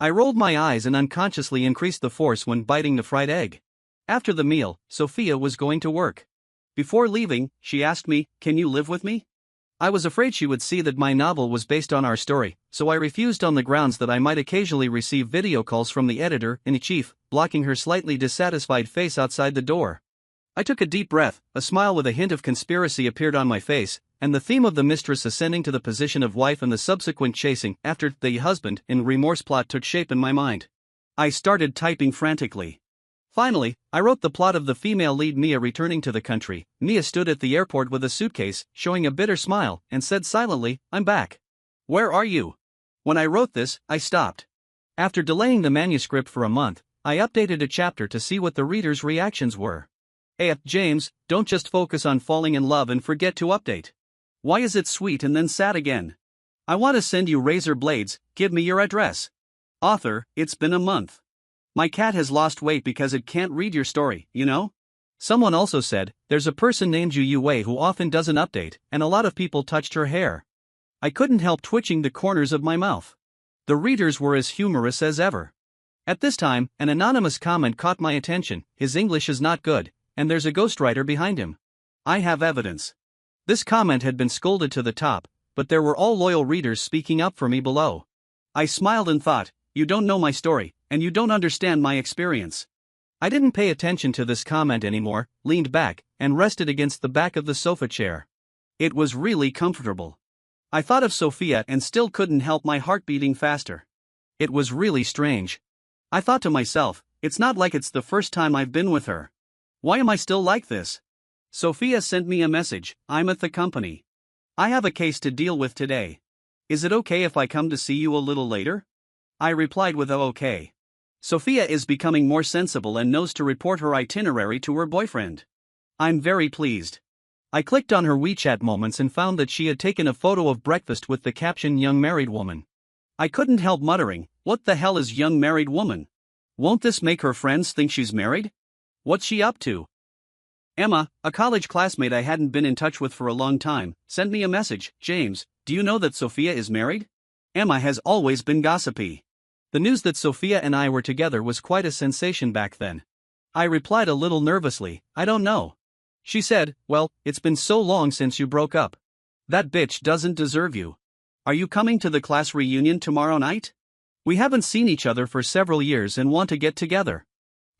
I rolled my eyes and unconsciously increased the force when biting the fried egg. After the meal, Sophia was going to work. Before leaving, she asked me, "Can you live with me?" I was afraid she would see that my novel was based on our story, so I refused on the grounds that I might occasionally receive video calls from the editor-in-chief, blocking her slightly dissatisfied face outside the door. I took a deep breath, a smile with a hint of conspiracy appeared on my face, and the theme of the mistress ascending to the position of wife and the subsequent chasing after the husband in remorse plot took shape in my mind. I started typing frantically. Finally, I wrote the plot of the female lead Mia returning to the country. Mia stood at the airport with a suitcase, showing a bitter smile, and said silently, "I'm back." "Where are you?" When I wrote this, I stopped. After delaying the manuscript for a month, I updated a chapter to see what the readers' reactions were. Hey, James, don't just focus on falling in love and forget to update. Why is it sweet and then sad again? I want to send you razor blades, give me your address. Author, it's been a month. My cat has lost weight because it can't read your story, you know? Someone also said, there's a person named Yu Wei who often doesn't update, and a lot of people touched her hair. I couldn't help twitching the corners of my mouth. The readers were as humorous as ever. At this time, an anonymous comment caught my attention. His English is not good, and there's a ghostwriter behind him. I have evidence. This comment had been scolded to the top, but there were all loyal readers speaking up for me below. I smiled and thought, you don't know my story, and you don't understand my experience. I didn't pay attention to this comment anymore, leaned back, and rested against the back of the sofa chair. It was really comfortable. I thought of Sophia and still couldn't help my heart beating faster. It was really strange. I thought to myself, it's not like it's the first time I've been with her. Why am I still like this? Sophia sent me a message, I'm at the company. I have a case to deal with today. Is it okay if I come to see you a little later? I replied with a okay. Sophia is becoming more sensible and knows to report her itinerary to her boyfriend. I'm very pleased. I clicked on her WeChat moments and found that she had taken a photo of breakfast with the caption young married woman. I couldn't help muttering, what the hell is young married woman? Won't this make her friends think she's married? What's she up to? Emma, a college classmate I hadn't been in touch with for a long time, sent me a message. James, do you know that Sophia is married? Emma has always been gossipy. The news that Sophia and I were together was quite a sensation back then. I replied a little nervously, I don't know. She said, well, it's been so long since you broke up. That bitch doesn't deserve you. Are you coming to the class reunion tomorrow night? We haven't seen each other for several years and want to get together.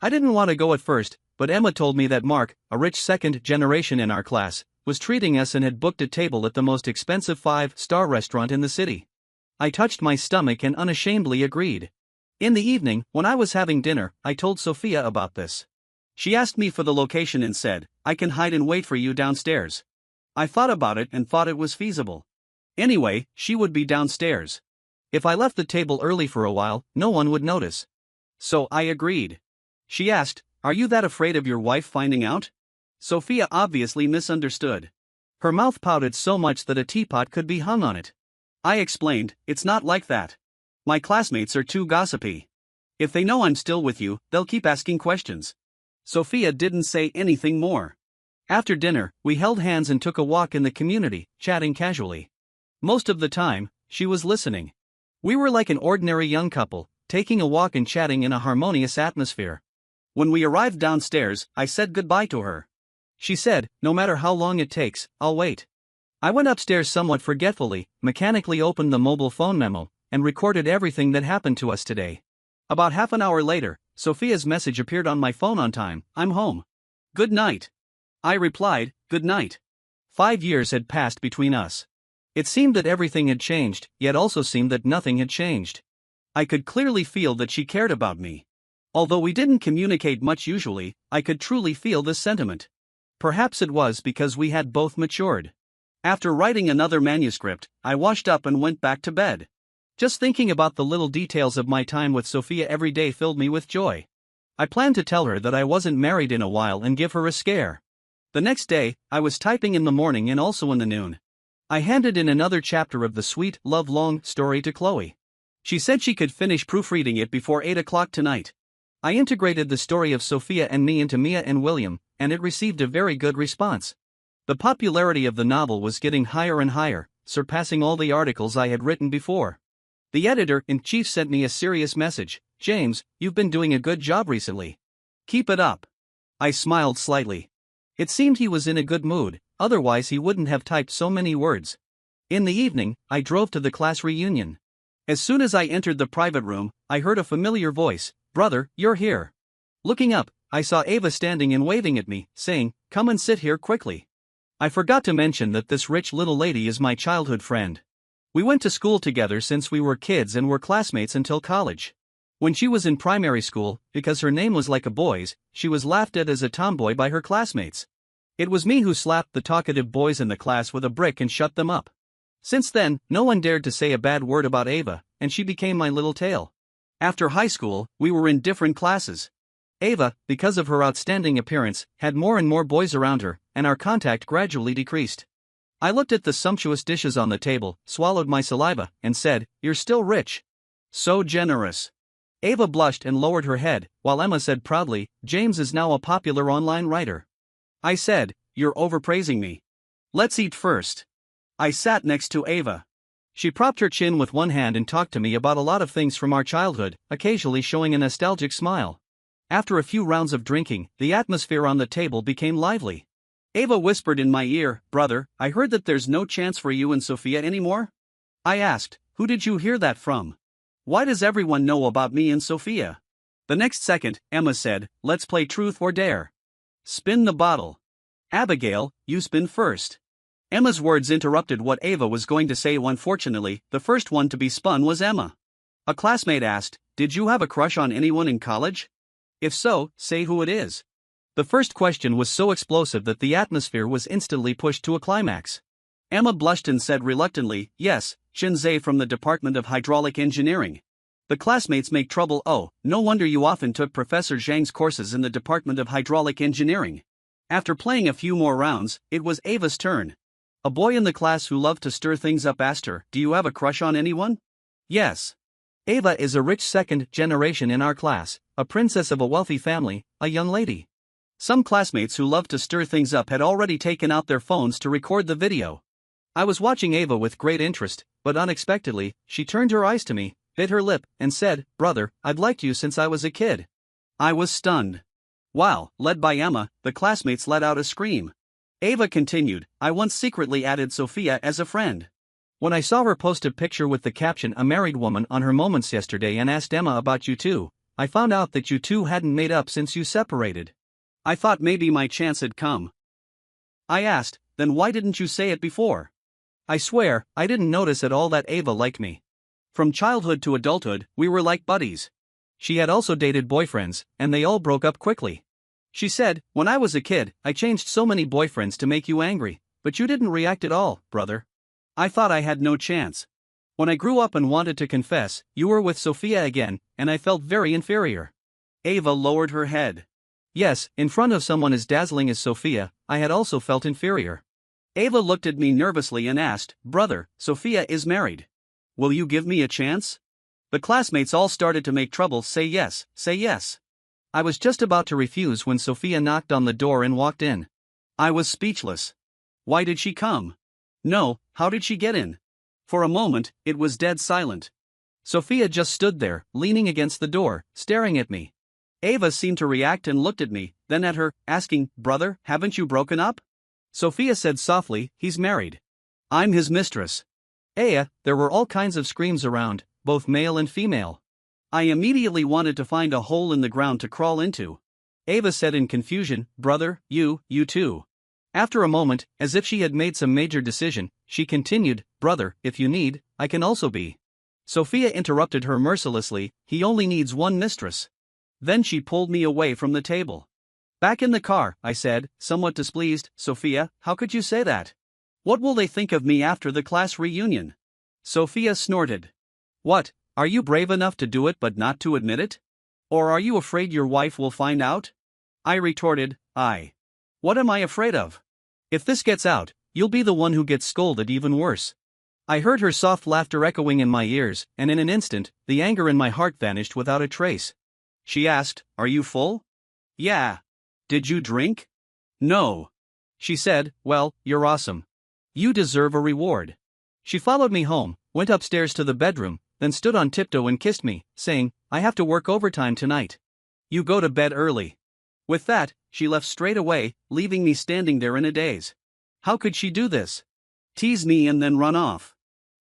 I didn't want to go at first, but Emma told me that Mark, a rich second generation in our class, was treating us and had booked a table at the most expensive 5-star restaurant in the city. I touched my stomach and unashamedly agreed. In the evening, when I was having dinner, I told Sophia about this. She asked me for the location and said, I can hide and wait for you downstairs. I thought about it and thought it was feasible. Anyway, she would be downstairs. If I left the table early for a while, no one would notice. So I agreed. She asked, are you that afraid of your wife finding out? Sophia obviously misunderstood. Her mouth pouted so much that a teapot could be hung on it. I explained, it's not like that. My classmates are too gossipy. If they know I'm still with you, they'll keep asking questions. Sophia didn't say anything more. After dinner, we held hands and took a walk in the community, chatting casually. Most of the time, she was listening. We were like an ordinary young couple, taking a walk and chatting in a harmonious atmosphere. When we arrived downstairs, I said goodbye to her. She said, no matter how long it takes, I'll wait. I went upstairs somewhat forgetfully, mechanically opened the mobile phone memo, and recorded everything that happened to us today. About half an hour later, Sophia's message appeared on my phone on time, I'm home. Good night. I replied, good night. 5 years had passed between us. It seemed that everything had changed, yet also seemed that nothing had changed. I could clearly feel that she cared about me. Although we didn't communicate much usually, I could truly feel this sentiment. Perhaps it was because we had both matured. After writing another manuscript, I washed up and went back to bed. Just thinking about the little details of my time with Sophia every day filled me with joy. I planned to tell her that I wasn't married in a while and give her a scare. The next day, I was typing in the morning and also in the noon. I handed in another chapter of the sweet, love-long story to Chloe. She said she could finish proofreading it before 8 o'clock tonight. I integrated the story of Sophia and me into Mia and William, and it received a very good response. The popularity of the novel was getting higher and higher, surpassing all the articles I had written before. The editor-in-chief sent me a serious message, James, you've been doing a good job recently. Keep it up. I smiled slightly. It seemed he was in a good mood, otherwise he wouldn't have typed so many words. In the evening, I drove to the class reunion. As soon as I entered the private room, I heard a familiar voice, brother, you're here. Looking up, I saw Ava standing and waving at me, saying, "Come and sit here quickly." I forgot to mention that this rich little lady is my childhood friend. We went to school together since we were kids and were classmates until college. When she was in primary school, because her name was like a boy's, she was laughed at as a tomboy by her classmates. It was me who slapped the talkative boys in the class with a brick and shut them up. Since then, no one dared to say a bad word about Ava, and she became my little tale. After high school, we were in different classes. Ava, because of her outstanding appearance, had more and more boys around her, and our contact gradually decreased. I looked at the sumptuous dishes on the table, swallowed my saliva, and said, "You're still rich. So generous." Ava blushed and lowered her head, while Emma said proudly, "James is now a popular online writer." I said, "You're overpraising me. Let's eat first." I sat next to Ava. She propped her chin with one hand and talked to me about a lot of things from our childhood, occasionally showing a nostalgic smile. After a few rounds of drinking, the atmosphere on the table became lively. Ava whispered in my ear, "Brother, I heard that there's no chance for you and Sophia anymore?" I asked, "Who did you hear that from? Why does everyone know about me and Sophia?" The next second, Emma said, "Let's play truth or dare. Spin the bottle. Abigail, you spin first." Emma's words interrupted what Ava was going to say. Unfortunately, the first one to be spun was Emma. A classmate asked, "Did you have a crush on anyone in college? If so, say who it is." The first question was so explosive that the atmosphere was instantly pushed to a climax. Emma blushed and said reluctantly, "Yes, Shinzei from the Department of Hydraulic Engineering." The classmates make trouble. "Oh, no wonder you often took Professor Zhang's courses in the Department of Hydraulic Engineering." After playing a few more rounds, it was Ava's turn. A boy in the class who loved to stir things up asked her, "Do you have a crush on anyone?" "Yes. Ava is a rich second generation in our class, a princess of a wealthy family, a young lady." Some classmates who loved to stir things up had already taken out their phones to record the video. I was watching Ava with great interest, but unexpectedly, she turned her eyes to me, bit her lip, and said, "Brother, I've liked you since I was a kid." I was stunned. Wow, led by Emma, the classmates let out a scream. Ava continued, "I once secretly added Sophia as a friend. When I saw her post a picture with the caption 'A married woman' on her moments yesterday and asked Emma about you two, I found out that you two hadn't made up since you separated. I thought maybe my chance had come." I asked, "Then why didn't you say it before?" I swear, I didn't notice at all that Ava liked me. From childhood to adulthood, we were like buddies. She had also dated boyfriends, and they all broke up quickly. She said, "When I was a kid, I changed so many boyfriends to make you angry, but you didn't react at all, brother. I thought I had no chance. When I grew up and wanted to confess, you were with Sophia again, and I felt very inferior." Ava lowered her head. Yes, in front of someone as dazzling as Sophia, I had also felt inferior. Ava looked at me nervously and asked, "Brother, Sophia is married. Will you give me a chance?" The classmates all started to make trouble. "Say yes, say yes." I was just about to refuse when Sophia knocked on the door and walked in. I was speechless. Why did she come? No, how did she get in? For a moment, it was dead silent. Sophia just stood there, leaning against the door, staring at me. Ava seemed to react and looked at me, then at her, asking, "Brother, haven't you broken up?" Sophia said softly, "He's married. I'm his mistress." There were all kinds of screams around, both male and female. I immediately wanted to find a hole in the ground to crawl into. Ava said in confusion, "Brother, you too." After a moment, as if she had made some major decision, she continued, "Brother, if you need, I can also be." Sophia interrupted her mercilessly, "He only needs one mistress." Then she pulled me away from the table. "Back in the car," I said, somewhat displeased. "Sophia, how could you say that? What will they think of me after the class reunion?" Sophia snorted. "What? Are you brave enough to do it but not to admit it? Or are you afraid your wife will find out?" I retorted, What am I afraid of? If this gets out, you'll be the one who gets scolded even worse." I heard her soft laughter echoing in my ears, and in an instant, the anger in my heart vanished without a trace. She asked, "Are you full?" "Yeah." "Did you drink?" "No." She said, "Well, you're awesome. You deserve a reward." She followed me home, went upstairs to the bedroom, then stood on tiptoe and kissed me, saying, "I have to work overtime tonight. You go to bed early." With that, she left straight away, leaving me standing there in a daze. How could she do this? Tease me and then run off.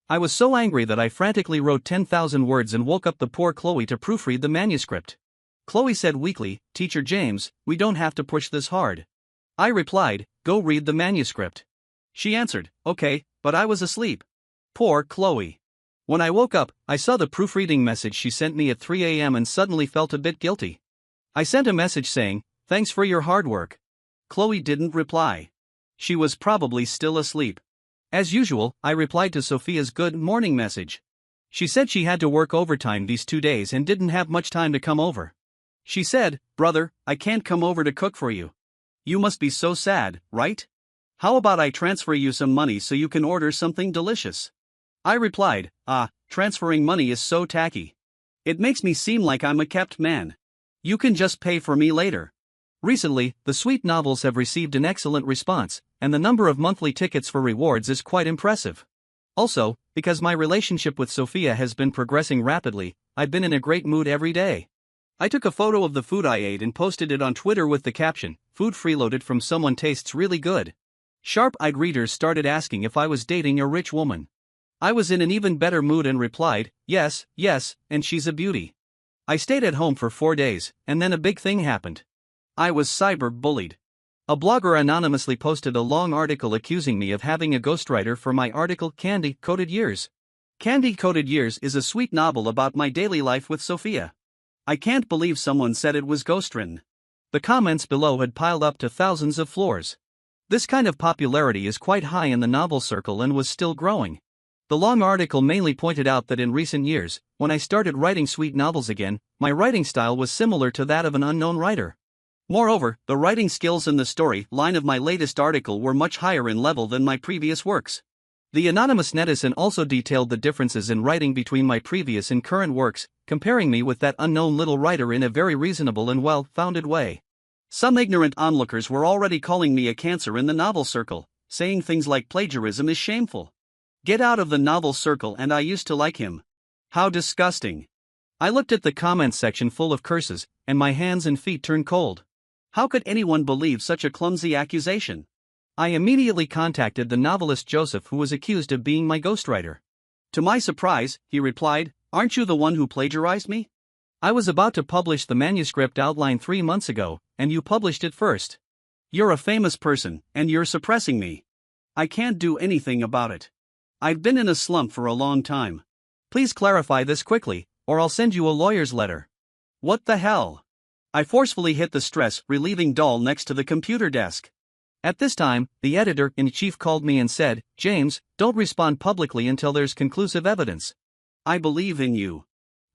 I was so angry that I frantically wrote 10,000 words and woke up the poor Chloe to proofread the manuscript. Chloe said weakly, Teacher James, we don't have to push this hard. I replied, go read the manuscript. She answered, okay, but I was asleep. Poor Chloe. When I woke up, I saw the proofreading message she sent me at 3 a.m. and suddenly felt a bit guilty. I sent a message saying, thanks for your hard work. Chloe didn't reply. She was probably still asleep. As usual, I replied to Sophia's good morning message. She said she had to work overtime these 2 days and didn't have much time to come over. She said, brother, I can't come over to cook for you. You must be so sad, right? How about I transfer you some money so you can order something delicious? I replied, transferring money is so tacky. It makes me seem like I'm a kept man. You can just pay for me later. Recently, the sweet novels have received an excellent response, and the number of monthly tickets for rewards is quite impressive. Also, because my relationship with Sophia has been progressing rapidly, I've been in a great mood every day. I took a photo of the food I ate and posted it on Twitter with the caption, food freeloaded from someone tastes really good. Sharp-eyed readers started asking if I was dating a rich woman. I was in an even better mood and replied, yes, and she's a beauty. I stayed at home for 4 days, and then a big thing happened. I was cyber-bullied. A blogger anonymously posted a long article accusing me of having a ghostwriter for my article Candy-Coated Years. Candy-Coated Years is a sweet novel about my daily life with Sophia. I can't believe someone said it was ghostwritten. The comments below had piled up to thousands of floors. This kind of popularity is quite high in the novel circle and was still growing. The long article mainly pointed out that in recent years, when I started writing sweet novels again, my writing style was similar to that of an unknown writer. Moreover, the writing skills in the story line of my latest article were much higher in level than my previous works. The anonymous netizen also detailed the differences in writing between my previous and current works, comparing me with that unknown little writer in a very reasonable and well-founded way. Some ignorant onlookers were already calling me a cancer in the novel circle, saying things like plagiarism is shameful. Get out of the novel circle and I used to like him. How disgusting. I looked at the comments section full of curses, and my hands and feet turned cold. How could anyone believe such a clumsy accusation? I immediately contacted the novelist Joseph, who was accused of being my ghostwriter. To my surprise, he replied, aren't you the one who plagiarized me? I was about to publish the manuscript outline 3 months ago, and you published it first. You're a famous person, and you're suppressing me. I can't do anything about it. I've been in a slump for a long time. Please clarify this quickly, or I'll send you a lawyer's letter. What the hell? I forcefully hit the stress-relieving doll next to the computer desk. At this time, the editor-in-chief called me and said, James, don't respond publicly until there's conclusive evidence. I believe in you.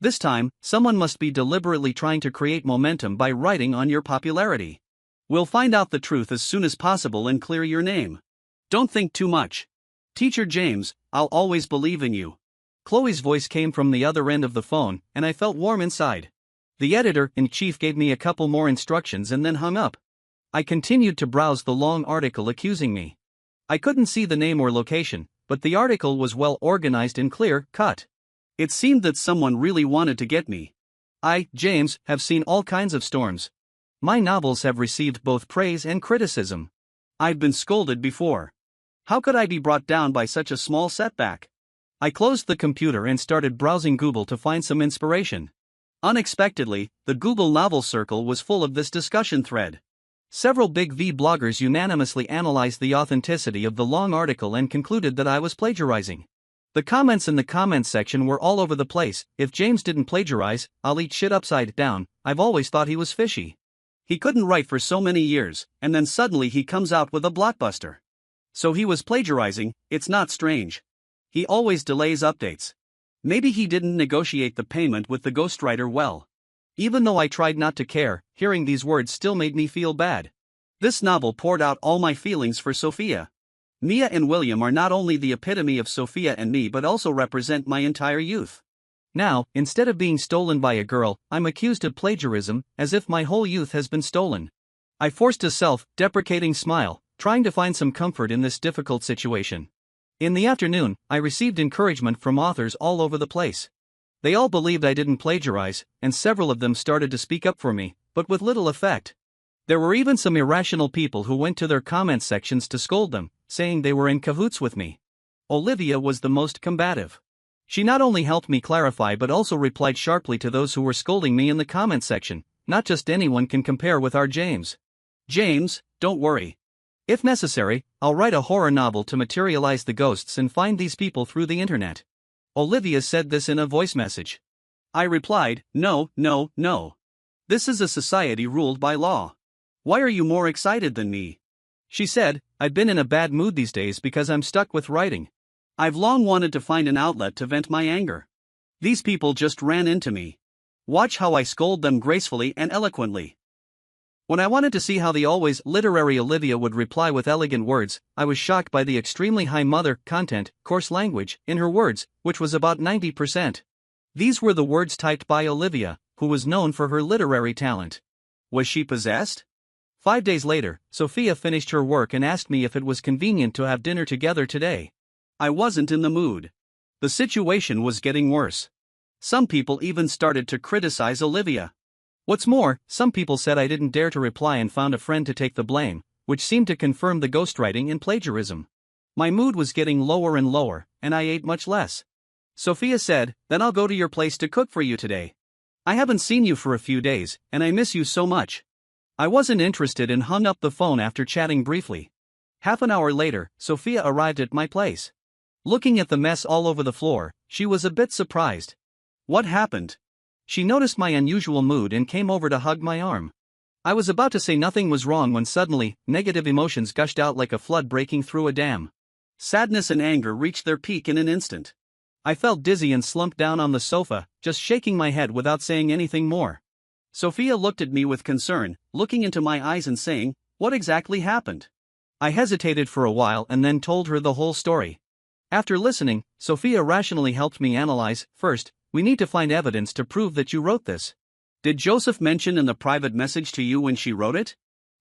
This time, someone must be deliberately trying to create momentum by writing on your popularity. We'll find out the truth as soon as possible and clear your name. Don't think too much. Teacher James, I'll always believe in you. Chloe's voice came from the other end of the phone, and I felt warm inside. The editor-in-chief gave me a couple more instructions and then hung up. I continued to browse the long article accusing me. I couldn't see the name or location, but the article was well organized and clear-cut. It seemed that someone really wanted to get me. I, James, have seen all kinds of storms. My novels have received both praise and criticism. I've been scolded before. How could I be brought down by such a small setback? I closed the computer and started browsing Google to find some inspiration. Unexpectedly, the Google novel circle was full of this discussion thread. Several big V bloggers unanimously analyzed the authenticity of the long article and concluded that I was plagiarizing. The comments in the comments section were all over the place. If James didn't plagiarize, I'll eat shit upside down. I've always thought he was fishy. He couldn't write for so many years, and then suddenly he comes out with a blockbuster. So he was plagiarizing. It's not strange. He always delays updates. Maybe he didn't negotiate the payment with the ghostwriter well. Even though I tried not to care, hearing these words still made me feel bad. This novel poured out all my feelings for Sophia. Mia and William are not only the epitome of Sophia and me but also represent my entire youth. Now, instead of being stolen by a girl, I'm accused of plagiarism, as if my whole youth has been stolen. I forced a self-deprecating smile, trying to find some comfort in this difficult situation. In the afternoon, I received encouragement from authors all over the place. They all believed I didn't plagiarize, and several of them started to speak up for me, but with little effect. There were even some irrational people who went to their comment sections to scold them, saying they were in cahoots with me. Olivia was the most combative. She not only helped me clarify but also replied sharply to those who were scolding me in the comment section. not just anyone can compare with our James. James, don't worry. If necessary, I'll write a horror novel to materialize the ghosts and find these people through the internet. Olivia said this in a voice message. I replied, no, no, no. This is a society ruled by law. Why are you more excited than me? She said, I've been in a bad mood these days because I'm stuck with writing. I've long wanted to find an outlet to vent my anger. These people just ran into me. Watch how I scold them gracefully and eloquently. When I wanted to see how the always literary Olivia would reply with elegant words, I was shocked by the extremely high mother content, coarse language, in her words, which was about 90%. These were the words typed by Olivia, who was known for her literary talent. Was she possessed? 5 days later, Sophia finished her work and asked me if it was convenient to have dinner together today. I wasn't in the mood. The situation was getting worse. Some people even started to criticize Olivia. What's more, some people said I didn't dare to reply and found a friend to take the blame, which seemed to confirm the ghostwriting and plagiarism. My mood was getting lower and lower, and I ate much less. Sophia said, then I'll go to your place to cook for you today. I haven't seen you for a few days, and I miss you so much. I wasn't interested and hung up the phone after chatting briefly. Half an hour later, Sophia arrived at my place. Looking at the mess all over the floor, she was a bit surprised. What happened? She noticed my unusual mood and came over to hug my arm. I was about to say nothing was wrong when suddenly, negative emotions gushed out like a flood breaking through a dam. Sadness and anger reached their peak in an instant. I felt dizzy and slumped down on the sofa, just shaking my head without saying anything more. Sophia looked at me with concern, looking into my eyes and saying, what exactly happened? I hesitated for a while and then told her the whole story. After listening, Sophia rationally helped me analyze. First, we need to find evidence to prove that you wrote this. Did Joseph mention in the private message to you when she wrote it?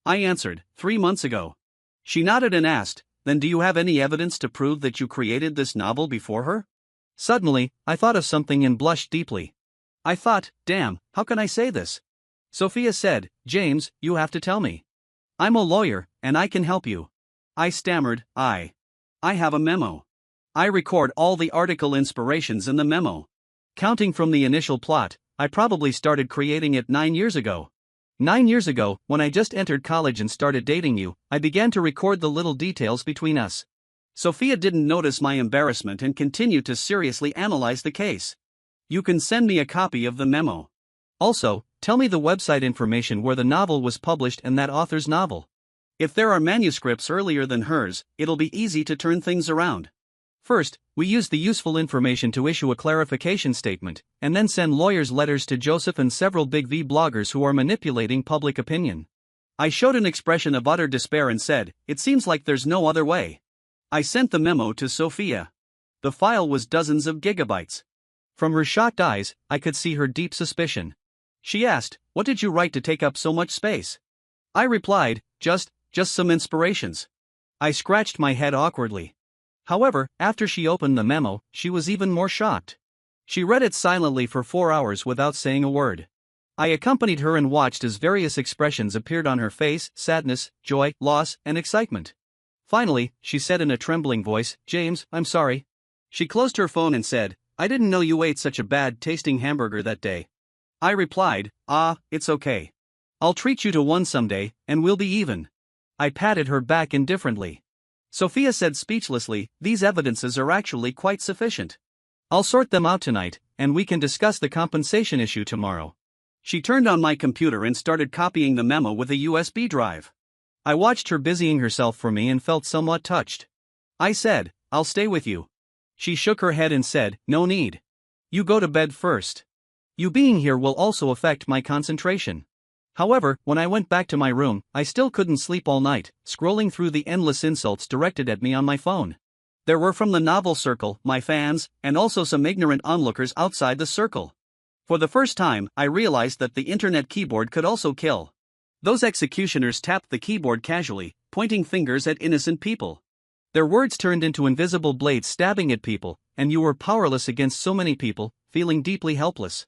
I answered, 3 months ago. She nodded and asked, then do you have any evidence to prove that you created this novel before her? Suddenly, I thought of something and blushed deeply. I thought, damn, how can I say this? Sophia said, James, you have to tell me. I'm a lawyer, and I can help you. I stammered, I have a memo. I record all the article inspirations in the memo. Counting from the initial plot, I probably started creating it 9 years ago. 9 years ago, when I just entered college and started dating you, I began to record the little details between us. Sophia didn't notice my embarrassment and continued to seriously analyze the case. You can send me a copy of the memo. Also, tell me the website information where the novel was published and that author's novel. If there are manuscripts earlier than hers, it'll be easy to turn things around. First, we use the useful information to issue a clarification statement, and then send lawyers' letters to Joseph and several big V bloggers who are manipulating public opinion. I showed an expression of utter despair and said, it seems like there's no other way. I sent the memo to Sophia. The file was dozens of gigabytes. From her shocked eyes, I could see her deep suspicion. She asked, what did you write to take up so much space? I replied, just some inspirations. I scratched my head awkwardly. However, after she opened the memo, she was even more shocked. She read it silently for 4 hours without saying a word. I accompanied her and watched as various expressions appeared on her face: sadness, joy, loss, and excitement. Finally, she said in a trembling voice, James, I'm sorry. She closed her phone and said, I didn't know you ate such a bad-tasting hamburger that day. I replied, it's okay. I'll treat you to one someday, and we'll be even. I patted her back indifferently. Sophia said speechlessly, these evidences are actually quite sufficient. I'll sort them out tonight, and we can discuss the compensation issue tomorrow. She turned on my computer and started copying the memo with a USB drive. I watched her busying herself for me and felt somewhat touched. I said, I'll stay with you. She shook her head and said, no need. You go to bed first. You being here will also affect my concentration. However, when I went back to my room, I still couldn't sleep all night, scrolling through the endless insults directed at me on my phone. There were from the novel circle, my fans, and also some ignorant onlookers outside the circle. For the first time, I realized that the internet keyboard could also kill. Those executioners tapped the keyboard casually, pointing fingers at innocent people. Their words turned into invisible blades stabbing at people, and you were powerless against so many people, feeling deeply helpless.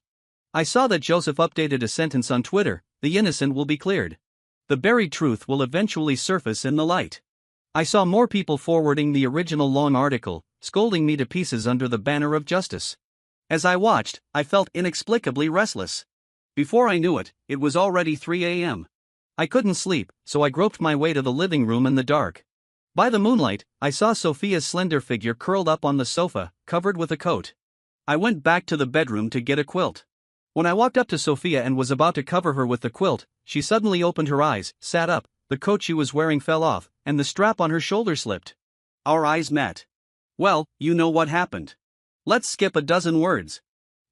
I saw that Joseph updated a sentence on Twitter, the innocent will be cleared. The buried truth will eventually surface in the light. I saw more people forwarding the original long article, scolding me to pieces under the banner of justice. As I watched, I felt inexplicably restless. Before I knew it, it was already 3 a.m. I couldn't sleep, so I groped my way to the living room in the dark. By the moonlight, I saw Sophia's slender figure curled up on the sofa, covered with a coat. I went back to the bedroom to get a quilt. When I walked up to Sophia and was about to cover her with the quilt, she suddenly opened her eyes, sat up, the coat she was wearing fell off, and the strap on her shoulder slipped. Our eyes met. Well, you know what happened. Let's skip a dozen words.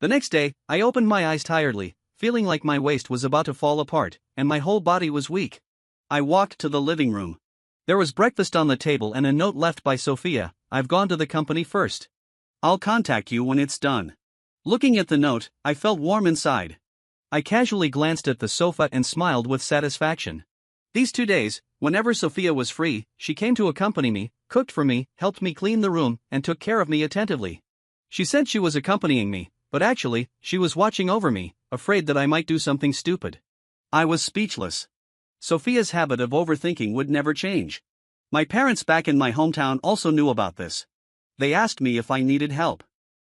The next day, I opened my eyes tiredly, feeling like my waist was about to fall apart, and my whole body was weak. I walked to the living room. There was breakfast on the table and a note left by Sophia. I've gone to the company first. I'll contact you when it's done. Looking at the note, I felt warm inside. I casually glanced at the sofa and smiled with satisfaction. These 2 days, whenever Sophia was free, she came to accompany me, cooked for me, helped me clean the room, and took care of me attentively. She said she was accompanying me, but actually, she was watching over me, afraid that I might do something stupid. I was speechless. Sophia's habit of overthinking would never change. My parents back in my hometown also knew about this. They asked me if I needed help.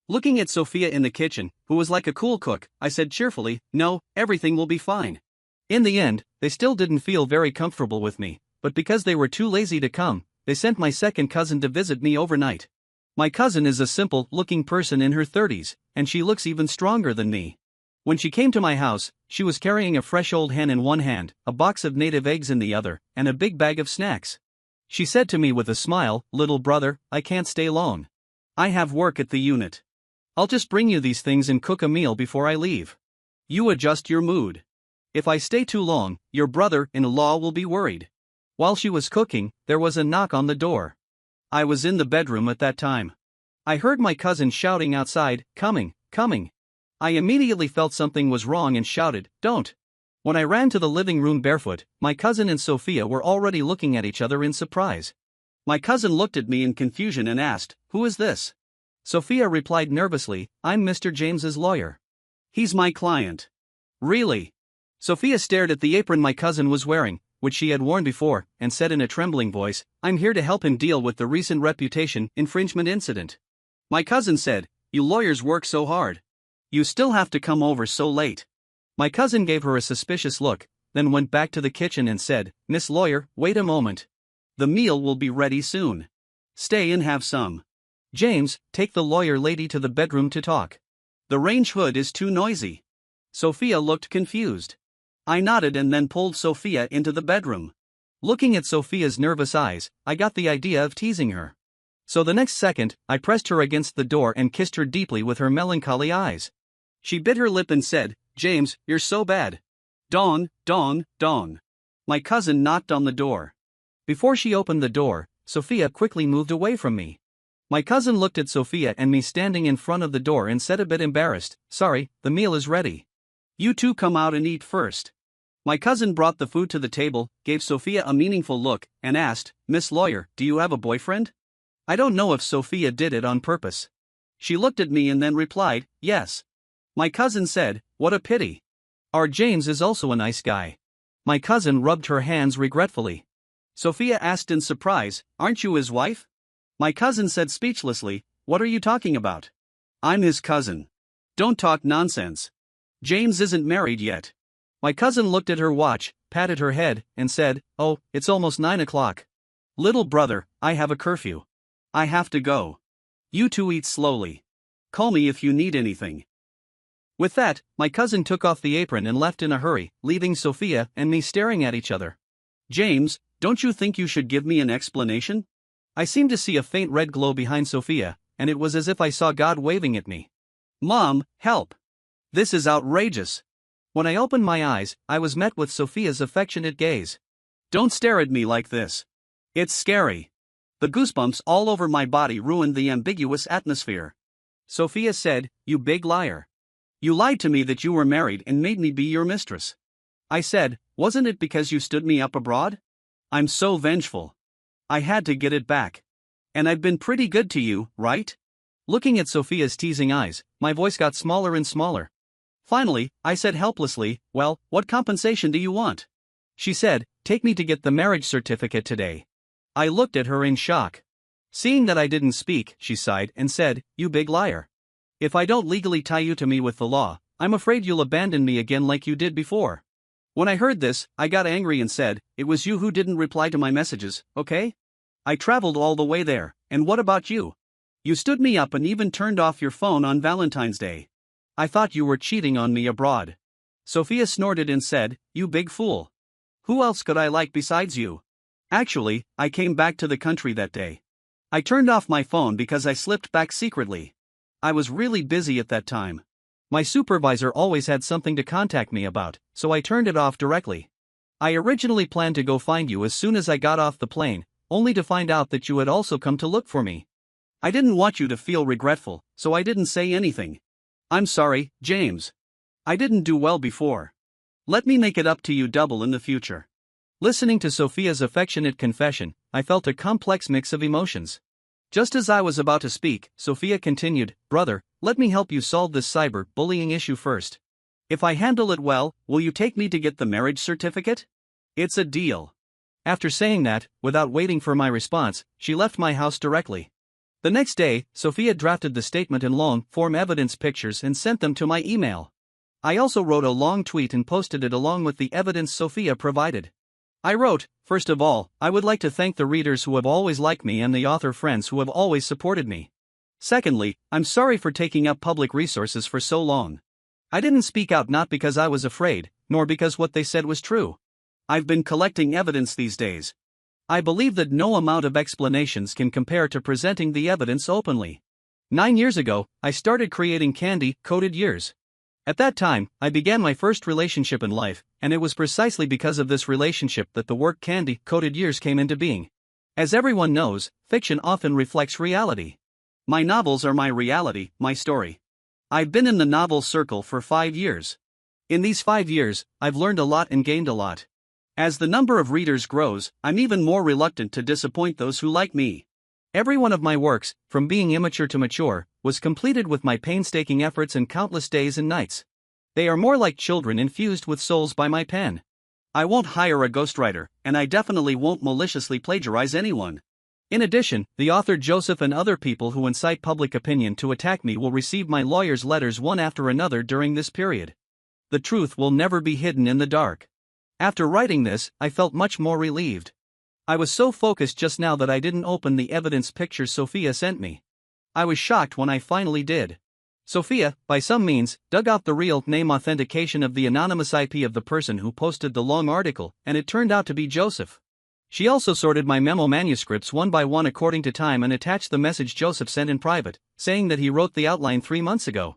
Looking at Sophia in the kitchen, who was like a cool cook, I said cheerfully, "No, everything will be fine." In the end, they still didn't feel very comfortable with me, but because they were too lazy to come, they sent my second cousin to visit me overnight. My cousin is a simple-looking person in her 30s, and she looks even stronger than me. When she came to my house, she was carrying a fresh old hen in one hand, a box of native eggs in the other, and a big bag of snacks. She said to me with a smile, "Little brother, I can't stay long. I have work at the unit. I'll just bring you these things and cook a meal before I leave. You adjust your mood. If I stay too long, your brother-in-law will be worried." While she was cooking, there was a knock on the door. I was in the bedroom at that time. I heard my cousin shouting outside, "Coming, coming." I immediately felt something was wrong and shouted, "Don't." When I ran to the living room barefoot, my cousin and Sophia were already looking at each other in surprise. My cousin looked at me in confusion and asked, "Who is this?" Sophia replied nervously, "I'm Mr. James's lawyer. He's my client." "Really?" Sophia stared at the apron my cousin was wearing, which she had worn before, and said in a trembling voice, "I'm here to help him deal with the recent reputation infringement incident." My cousin said, "You lawyers work so hard. You still have to come over so late." My cousin gave her a suspicious look, then went back to the kitchen and said, "Miss Lawyer, wait a moment. The meal will be ready soon. Stay and have some. James, take the lawyer lady to the bedroom to talk. The range hood is too noisy." Sophia looked confused. I nodded and then pulled Sophia into the bedroom. Looking at Sophia's nervous eyes, I got the idea of teasing her. So the next second, I pressed her against the door and kissed her deeply with her melancholy eyes. She bit her lip and said, "James, you're so bad. Dong, dong, dong." My cousin knocked on the door. Before she opened the door, Sophia quickly moved away from me. My cousin looked at Sophia and me standing in front of the door and said a bit embarrassed, "Sorry, the meal is ready. You two come out and eat first." My cousin brought the food to the table, gave Sophia a meaningful look, and asked, "Miss Lawyer, do you have a boyfriend?" I don't know if Sophia did it on purpose. She looked at me and then replied, "Yes." My cousin said, "What a pity. Our James is also a nice guy." My cousin rubbed her hands regretfully. Sophia asked in surprise, "Aren't you his wife?" My cousin said speechlessly, "What are you talking about? I'm his cousin. Don't talk nonsense. James isn't married yet." My cousin looked at her watch, patted her head, and said, "Oh, it's almost 9 o'clock. Little brother, I have a curfew. I have to go. You two eat slowly. Call me if you need anything." With that, my cousin took off the apron and left in a hurry, leaving Sophia and me staring at each other. "James, don't you think you should give me an explanation?" I seemed to see a faint red glow behind Sophia, and it was as if I saw God waving at me. "Mom, help! This is outrageous." When I opened my eyes, I was met with Sophia's affectionate gaze. "Don't stare at me like this. It's scary." The goosebumps all over my body ruined the ambiguous atmosphere. Sophia said, "You big liar. You lied to me that you were married and made me be your mistress." I said, "Wasn't it because you stood me up abroad? I'm so vengeful. I had to get it back. And I've been pretty good to you, right?" Looking at Sophia's teasing eyes, my voice got smaller and smaller. Finally, I said helplessly, "Well, what compensation do you want?" She said, "Take me to get the marriage certificate today." I looked at her in shock. Seeing that I didn't speak, she sighed and said, "You big liar. If I don't legally tie you to me with the law, I'm afraid you'll abandon me again like you did before. When I heard this, I got angry and said, it was you who didn't reply to my messages, okay? I traveled all the way there, and what about you? You stood me up and even turned off your phone on Valentine's Day. I thought you were cheating on me abroad. Sophia snorted and said, you big fool. Who else could I like besides you? Actually, I came back to the country that day. I turned off my phone because I slipped back secretly. I was really busy at that time. My supervisor always had something to contact me about, so I turned it off directly. I originally planned to go find you as soon as I got off the plane, only to find out that you had also come to look for me. I didn't want you to feel regretful, so I didn't say anything. I'm sorry, James. I didn't do well before. Let me make it up to you double in the future. Listening to Sophia's affectionate confession, I felt a complex mix of emotions. Just as I was about to speak, Sophia continued, brother, let me help you solve this cyber-bullying issue first. If I handle it well, will you take me to get the marriage certificate? It's a deal. After saying that, without waiting for my response, she left my house directly. The next day, Sophia drafted the statement in long-form evidence pictures and sent them to my email. I also wrote a long tweet and posted it along with the evidence Sophia provided. I wrote, first of all, I would like to thank the readers who have always liked me and the author friends who have always supported me. Secondly, I'm sorry for taking up public resources for so long. I didn't speak out not because I was afraid, nor because what they said was true. I've been collecting evidence these days. I believe that no amount of explanations can compare to presenting the evidence openly. 9 years ago, I started creating candy-coated years. At that time, I began my first relationship in life, and it was precisely because of this relationship that the work Candy-Coated Years came into being. As everyone knows, fiction often reflects reality. My novels are my reality, my story. I've been in the novel circle for 5 years. In these 5 years, I've learned a lot and gained a lot. As the number of readers grows, I'm even more reluctant to disappoint those who like me. Every one of my works, from being immature to mature, was completed with my painstaking efforts and countless days and nights. They are more like children infused with souls by my pen. I won't hire a ghostwriter, and I definitely won't maliciously plagiarize anyone. In addition, the author Joseph and other people who incite public opinion to attack me will receive my lawyer's letters one after another during this period. The truth will never be hidden in the dark. After writing this, I felt much more relieved. I was so focused just now that I didn't open the evidence pictures Sophia sent me. I was shocked when I finally did. Sophia, by some means, dug out the real name authentication of the anonymous IP of the person who posted the long article, and it turned out to be Joseph. She also sorted my memo manuscripts one by one according to time and attached the message Joseph sent in private, saying that he wrote the outline 3 months ago.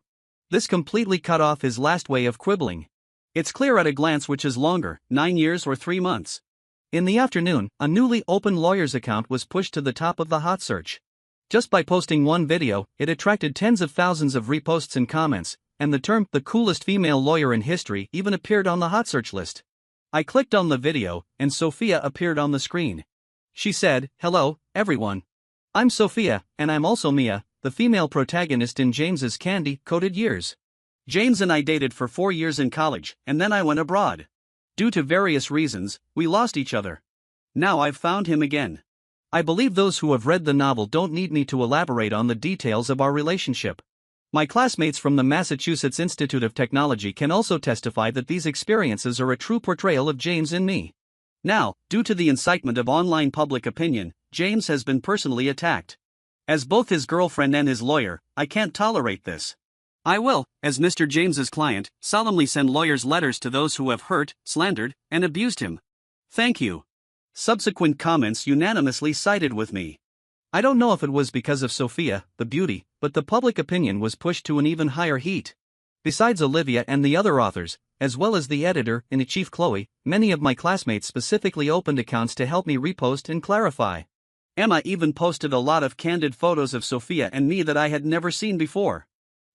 This completely cut off his last way of quibbling. It's clear at a glance which is longer, 9 years or 3 months. In the afternoon, a newly opened lawyer's account was pushed to the top of the hot search. Just by posting one video, it attracted tens of thousands of reposts and comments, and the term, the coolest female lawyer in history, even appeared on the hot search list. I clicked on the video, and Sophia appeared on the screen. She said, hello, everyone. I'm Sophia, and I'm also Mia, the female protagonist in James's Candy-Coated Years. James and I dated for 4 years in college, and then I went abroad. Due to various reasons, we lost each other. Now I've found him again. I believe those who have read the novel don't need me to elaborate on the details of our relationship. My classmates from the Massachusetts Institute of Technology can also testify that these experiences are a true portrayal of James and me. Now, due to the incitement of online public opinion, James has been personally attacked. As both his girlfriend and his lawyer, I can't tolerate this. I will, as Mr. James's client, solemnly send lawyers' letters to those who have hurt, slandered, and abused him. Thank you. Subsequent comments unanimously sided with me. I don't know if it was because of Sophia, the beauty, but the public opinion was pushed to an even higher heat. Besides Olivia and the other authors, as well as the editor-in-chief Chloe, many of my classmates specifically opened accounts to help me repost and clarify. Emma even posted a lot of candid photos of Sophia and me that I had never seen before.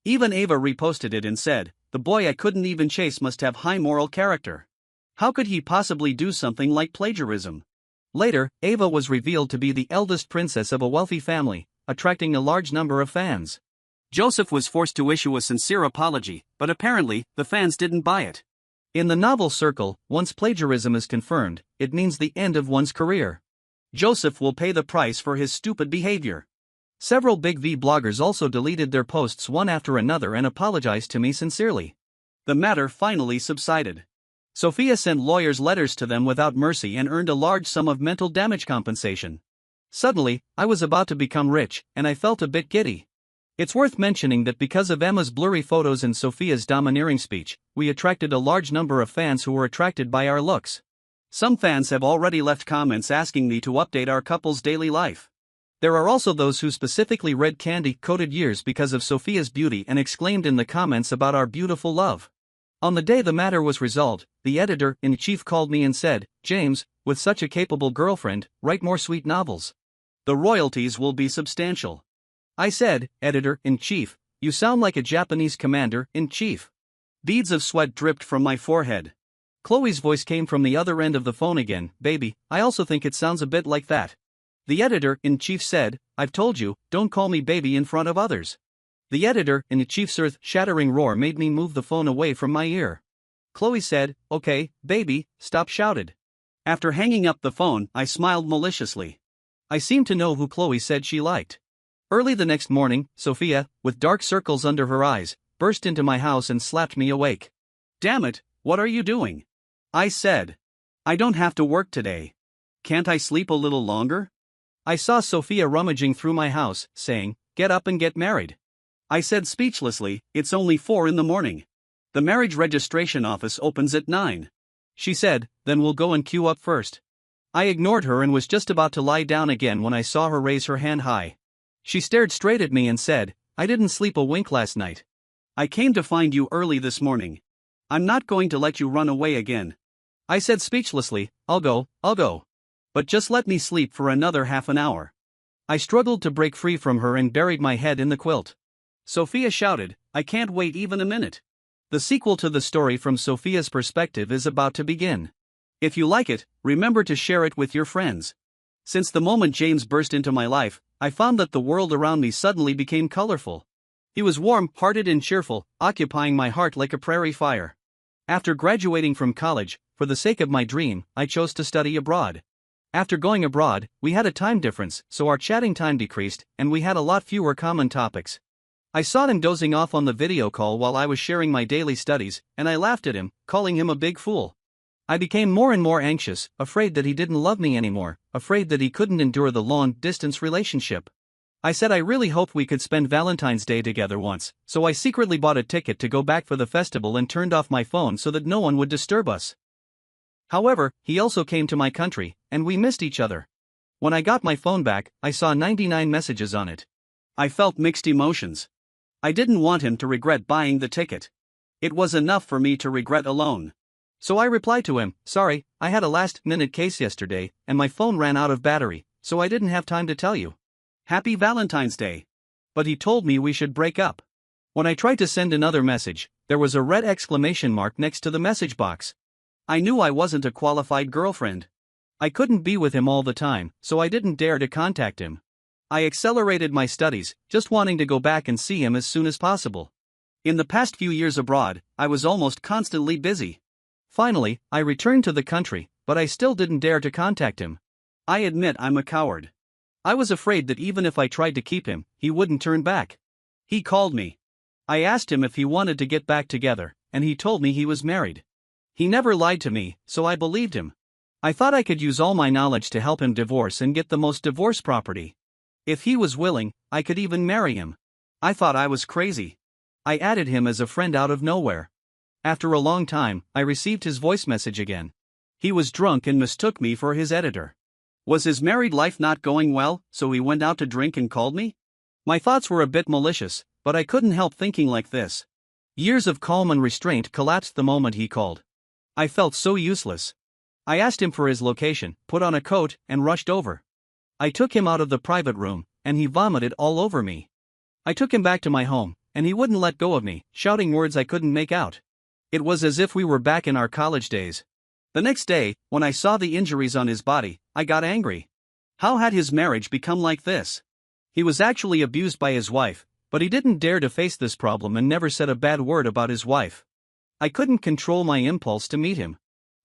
Even Ava reposted it and said, the boy I couldn't even chase must have high moral character. How could he possibly do something like plagiarism? Later, Ava was revealed to be the eldest princess of a wealthy family, attracting a large number of fans. Joseph was forced to issue a sincere apology, but apparently, the fans didn't buy it. In the novel circle, once plagiarism is confirmed, it means the end of one's career. Joseph will pay the price for his stupid behavior. Several Big V bloggers also deleted their posts one after another and apologized to me sincerely. The matter finally subsided. Sophia sent lawyers' letters to them without mercy and earned a large sum of mental damage compensation. Suddenly, I was about to become rich, and I felt a bit giddy. It's worth mentioning that because of Emma's blurry photos and Sophia's domineering speech, we attracted a large number of fans who were attracted by our looks. Some fans have already left comments asking me to update our couple's daily life. There are also those who specifically read candy-coated years because of Sophia's beauty and exclaimed in the comments about our beautiful love. On the day the matter was resolved, the editor-in-chief called me and said, "James, with such a capable girlfriend, write more sweet novels. The royalties will be substantial." I said, "Editor-in-chief, you sound like a Japanese commander-in-chief." Beads of sweat dripped from my forehead. Chloe's voice came from the other end of the phone again. "Baby, I also think it sounds a bit like that." The editor-in-chief said, "I've told you, don't call me baby in front of others." The editor-in-chief's earth-shattering roar made me move the phone away from my ear. Chloe said, "Okay, baby, stop," shouted. After hanging up the phone, I smiled maliciously. I seemed to know who Chloe said she liked. Early the next morning, Sophia, with dark circles under her eyes, burst into my house and slapped me awake. "Damn it, what are you doing?" I said. "I don't have to work today. Can't I sleep a little longer?" I saw Sophia rummaging through my house, saying, "Get up and get married." I said speechlessly, "It's only 4 in the morning. The marriage registration office opens at 9. She said, "Then we'll go and queue up first." I ignored her and was just about to lie down again when I saw her raise her hand high. She stared straight at me and said, "I didn't sleep a wink last night. I came to find you early this morning. I'm not going to let you run away again." I said speechlessly, I'll go. But just let me sleep for another half an hour." I struggled to break free from her and buried my head in the quilt. Sophia shouted, "I can't wait even a minute." The sequel to the story from Sophia's perspective is about to begin. If you like it, remember to share it with your friends. Since the moment James burst into my life, I found that the world around me suddenly became colorful. He was warm-hearted and cheerful, occupying my heart like a prairie fire. After graduating from college, for the sake of my dream, I chose to study abroad. After going abroad, we had a time difference, so our chatting time decreased, and we had a lot fewer common topics. I saw him dozing off on the video call while I was sharing my daily studies, and I laughed at him, calling him a big fool. I became more and more anxious, afraid that he didn't love me anymore, afraid that he couldn't endure the long-distance relationship. I said I really hoped we could spend Valentine's Day together once, so I secretly bought a ticket to go back for the festival and turned off my phone so that no one would disturb us. However, he also came to my country, and we missed each other. When I got my phone back, I saw 99 messages on it. I felt mixed emotions. I didn't want him to regret buying the ticket. It was enough for me to regret alone. So I replied to him, "Sorry, I had a last-minute case yesterday, and my phone ran out of battery, so I didn't have time to tell you. Happy Valentine's Day." But he told me we should break up. When I tried to send another message, there was a red exclamation mark next to the message box. I knew I wasn't a qualified girlfriend. I couldn't be with him all the time, so I didn't dare to contact him. I accelerated my studies, just wanting to go back and see him as soon as possible. In the past few years abroad, I was almost constantly busy. Finally, I returned to the country, but I still didn't dare to contact him. I admit I'm a coward. I was afraid that even if I tried to keep him, he wouldn't turn back. He called me. I asked him if he wanted to get back together, and he told me he was married. He never lied to me, so I believed him. I thought I could use all my knowledge to help him divorce and get the most divorce property. If he was willing, I could even marry him. I thought I was crazy. I added him as a friend out of nowhere. After a long time, I received his voice message again. He was drunk and mistook me for his editor. Was his married life not going well, so he went out to drink and called me? My thoughts were a bit malicious, but I couldn't help thinking like this. Years of calm and restraint collapsed the moment he called. I felt so useless. I asked him for his location, put on a coat, and rushed over. I took him out of the private room, and he vomited all over me. I took him back to my home, and he wouldn't let go of me, shouting words I couldn't make out. It was as if we were back in our college days. The next day, when I saw the injuries on his body, I got angry. How had his marriage become like this? He was actually abused by his wife, but he didn't dare to face this problem and never said a bad word about his wife. I couldn't control my impulse to meet him.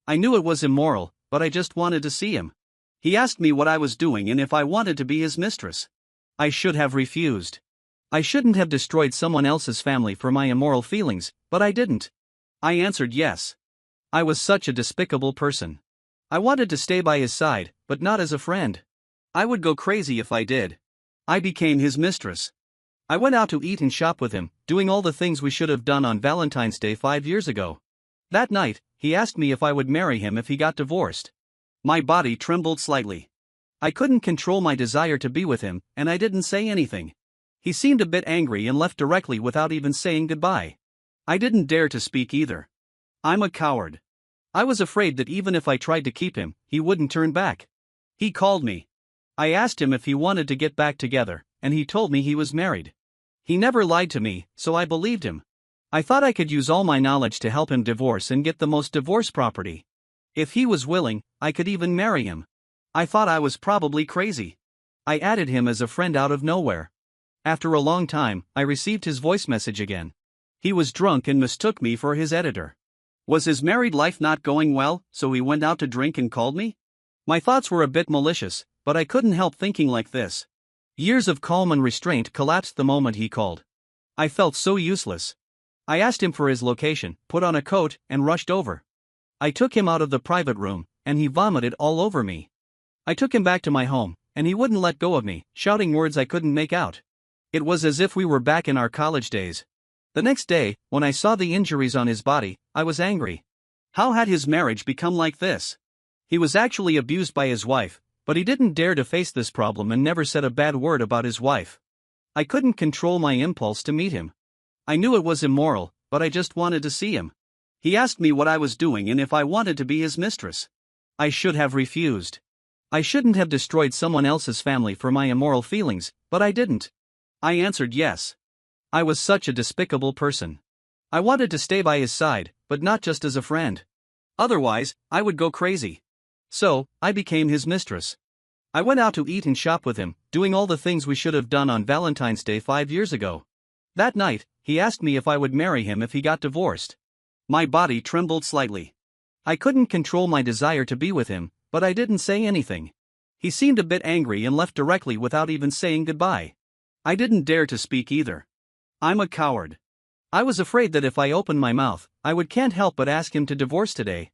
I knew it was immoral, but I just wanted to see him. He asked me what I was doing and if I wanted to be his mistress. I should have refused. I shouldn't have destroyed someone else's family for my immoral feelings, but I didn't. I answered yes. I was such a despicable person. I wanted to stay by his side, but not as a friend. I would go crazy if I did. I became his mistress. I went out to eat and shop with him, doing all the things we should have done on Valentine's Day 5 years ago. That night, he asked me if I would marry him if he got divorced. My body trembled slightly. I couldn't control my desire to be with him, and I didn't say anything. He seemed a bit angry and left directly without even saying goodbye. I didn't dare to speak either. I'm a coward. I was afraid that even if I tried to keep him, he wouldn't turn back. He called me. I asked him if he wanted to get back together, and he told me he was married. He never lied to me, so I believed him. I thought I could use all my knowledge to help him divorce and get the most divorce property. If he was willing, I could even marry him. I thought I was probably crazy. I added him as a friend out of nowhere. After a long time, I received his voice message again. He was drunk and mistook me for his editor. Was his married life not going well, so he went out to drink and called me? My thoughts were a bit malicious, but I couldn't help thinking like this. Years of calm and restraint collapsed the moment he called. I felt so useless. I asked him for his location, put on a coat, and rushed over. I took him out of the private room, and he vomited all over me. I took him back to my home, and he wouldn't let go of me, shouting words I couldn't make out. It was as if we were back in our college days. The next day, when I saw the injuries on his body, I was angry. How had his marriage become like this? He was actually abused by his wife, but he didn't dare to face this problem and never said a bad word about his wife. I couldn't control my impulse to meet him. I knew it was immoral, but I just wanted to see him. He asked me what I was doing and if I wanted to be his mistress. I should have refused. I shouldn't have destroyed someone else's family for my immoral feelings, but I didn't. I answered yes. I was such a despicable person. I wanted to stay by his side, but not just as a friend. Otherwise, I would go crazy. So, I became his mistress. I went out to eat and shop with him, doing all the things we should have done on Valentine's Day 5 years ago. That night, he asked me if I would marry him if he got divorced. My body trembled slightly. I couldn't control my desire to be with him, but I didn't say anything. He seemed a bit angry and left directly without even saying goodbye. I didn't dare to speak either. I'm a coward. I was afraid that if I opened my mouth, can't help but ask him to divorce today.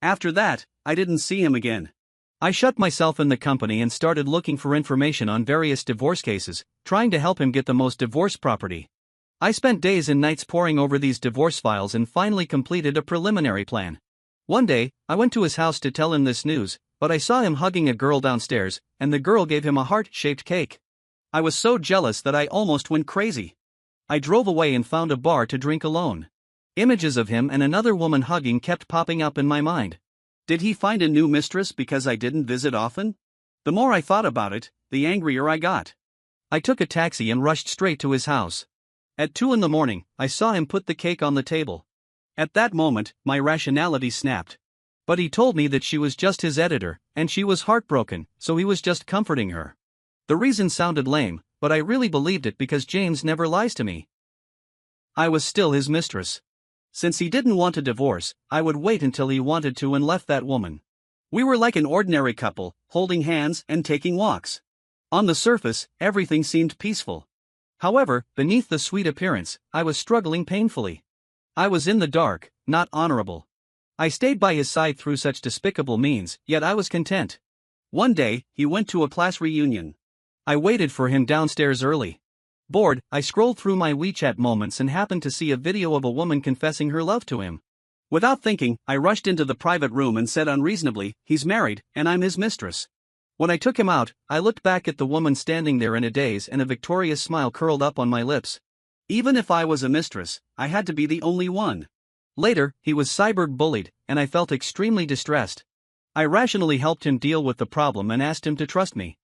After that, I didn't see him again. I shut myself in the company and started looking for information on various divorce cases, trying to help him get the most divorce property. I spent days and nights poring over these divorce files and finally completed a preliminary plan. One day, I went to his house to tell him this news, but I saw him hugging a girl downstairs, and the girl gave him a heart-shaped cake. I was so jealous that I almost went crazy. I drove away and found a bar to drink alone. Images of him and another woman hugging kept popping up in my mind. Did he find a new mistress because I didn't visit often? The more I thought about it, the angrier I got. I took a taxi and rushed straight to his house. At 2 a.m, I saw him put the cake on the table. At that moment, my rationality snapped. But he told me that she was just his editor, and she was heartbroken, so he was just comforting her. The reason sounded lame, but I really believed it because James never lies to me. I was still his mistress. Since he didn't want a divorce, I would wait until he wanted to and left that woman. We were like an ordinary couple, holding hands and taking walks. On the surface, everything seemed peaceful. However, beneath the sweet appearance, I was struggling painfully. I was in the dark, not honorable. I stayed by his side through such despicable means, yet I was content. One day, he went to a class reunion. I waited for him downstairs early. Bored, I scrolled through my WeChat moments and happened to see a video of a woman confessing her love to him. Without thinking, I rushed into the private room and said unreasonably, "He's married, and I'm his mistress." When I took him out, I looked back at the woman standing there in a daze and a victorious smile curled up on my lips. Even if I was a mistress, I had to be the only one. Later, he was cyber-bullied, and I felt extremely distressed. I rationally helped him deal with the problem and asked him to trust me.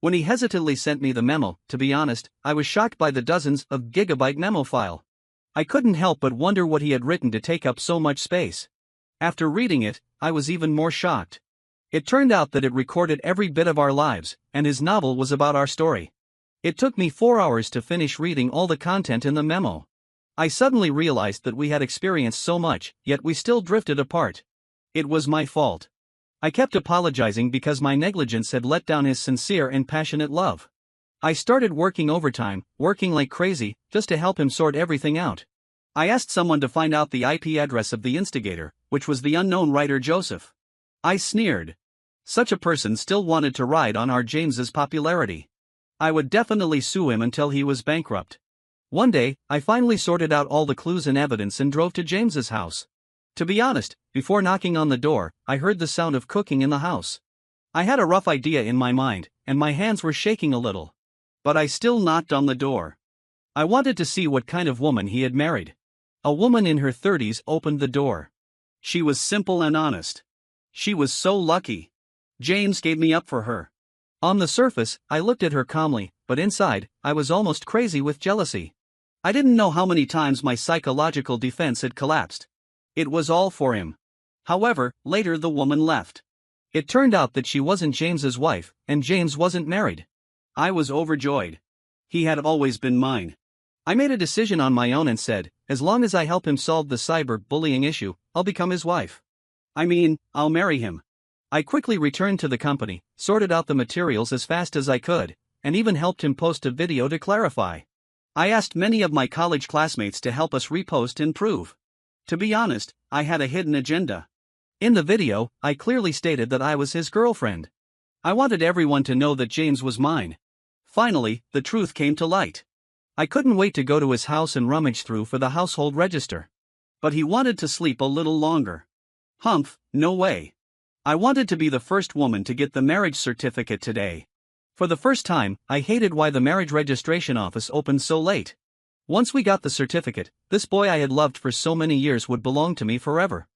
When he hesitantly sent me the memo, to be honest, I was shocked by the dozens of gigabyte memo file. I couldn't help but wonder what he had written to take up so much space. After reading it, I was even more shocked. It turned out that it recorded every bit of our lives, and his novel was about our story. It took me 4 hours to finish reading all the content in the memo. I suddenly realized that we had experienced so much, yet we still drifted apart. It was my fault. I kept apologizing because my negligence had let down his sincere and passionate love. I started working overtime, working like crazy, just to help him sort everything out. I asked someone to find out the IP address of the instigator, which was the unknown writer Joseph. I sneered. Such a person still wanted to ride on our James's popularity. I would definitely sue him until he was bankrupt. One day, I finally sorted out all the clues and evidence and drove to James's house. To be honest, before knocking on the door, I heard the sound of cooking in the house. I had a rough idea in my mind, and my hands were shaking a little. But I still knocked on the door. I wanted to see what kind of woman he had married. A woman in her 30s opened the door. She was simple and honest. She was so lucky. James gave me up for her. On the surface, I looked at her calmly, but inside, I was almost crazy with jealousy. I didn't know how many times my psychological defense had collapsed. It was all for him. However, later the woman left. It turned out that she wasn't James's wife, and James wasn't married. I was overjoyed. He had always been mine. I made a decision on my own and said, as long as I help him solve the cyber-bullying issue, I'll become his wife. I'll marry him. I quickly returned to the company, sorted out the materials as fast as I could, and even helped him post a video to clarify. I asked many of my college classmates to help us repost and prove. To be honest, I had a hidden agenda. In the video, I clearly stated that I was his girlfriend. I wanted everyone to know that James was mine. Finally, the truth came to light. I couldn't wait to go to his house and rummage through for the household register. But he wanted to sleep a little longer. Humph, no way. I wanted to be the first woman to get the marriage certificate today. For the first time, I hated why the marriage registration office opened so late. Once we got the certificate, this boy I had loved for so many years would belong to me forever.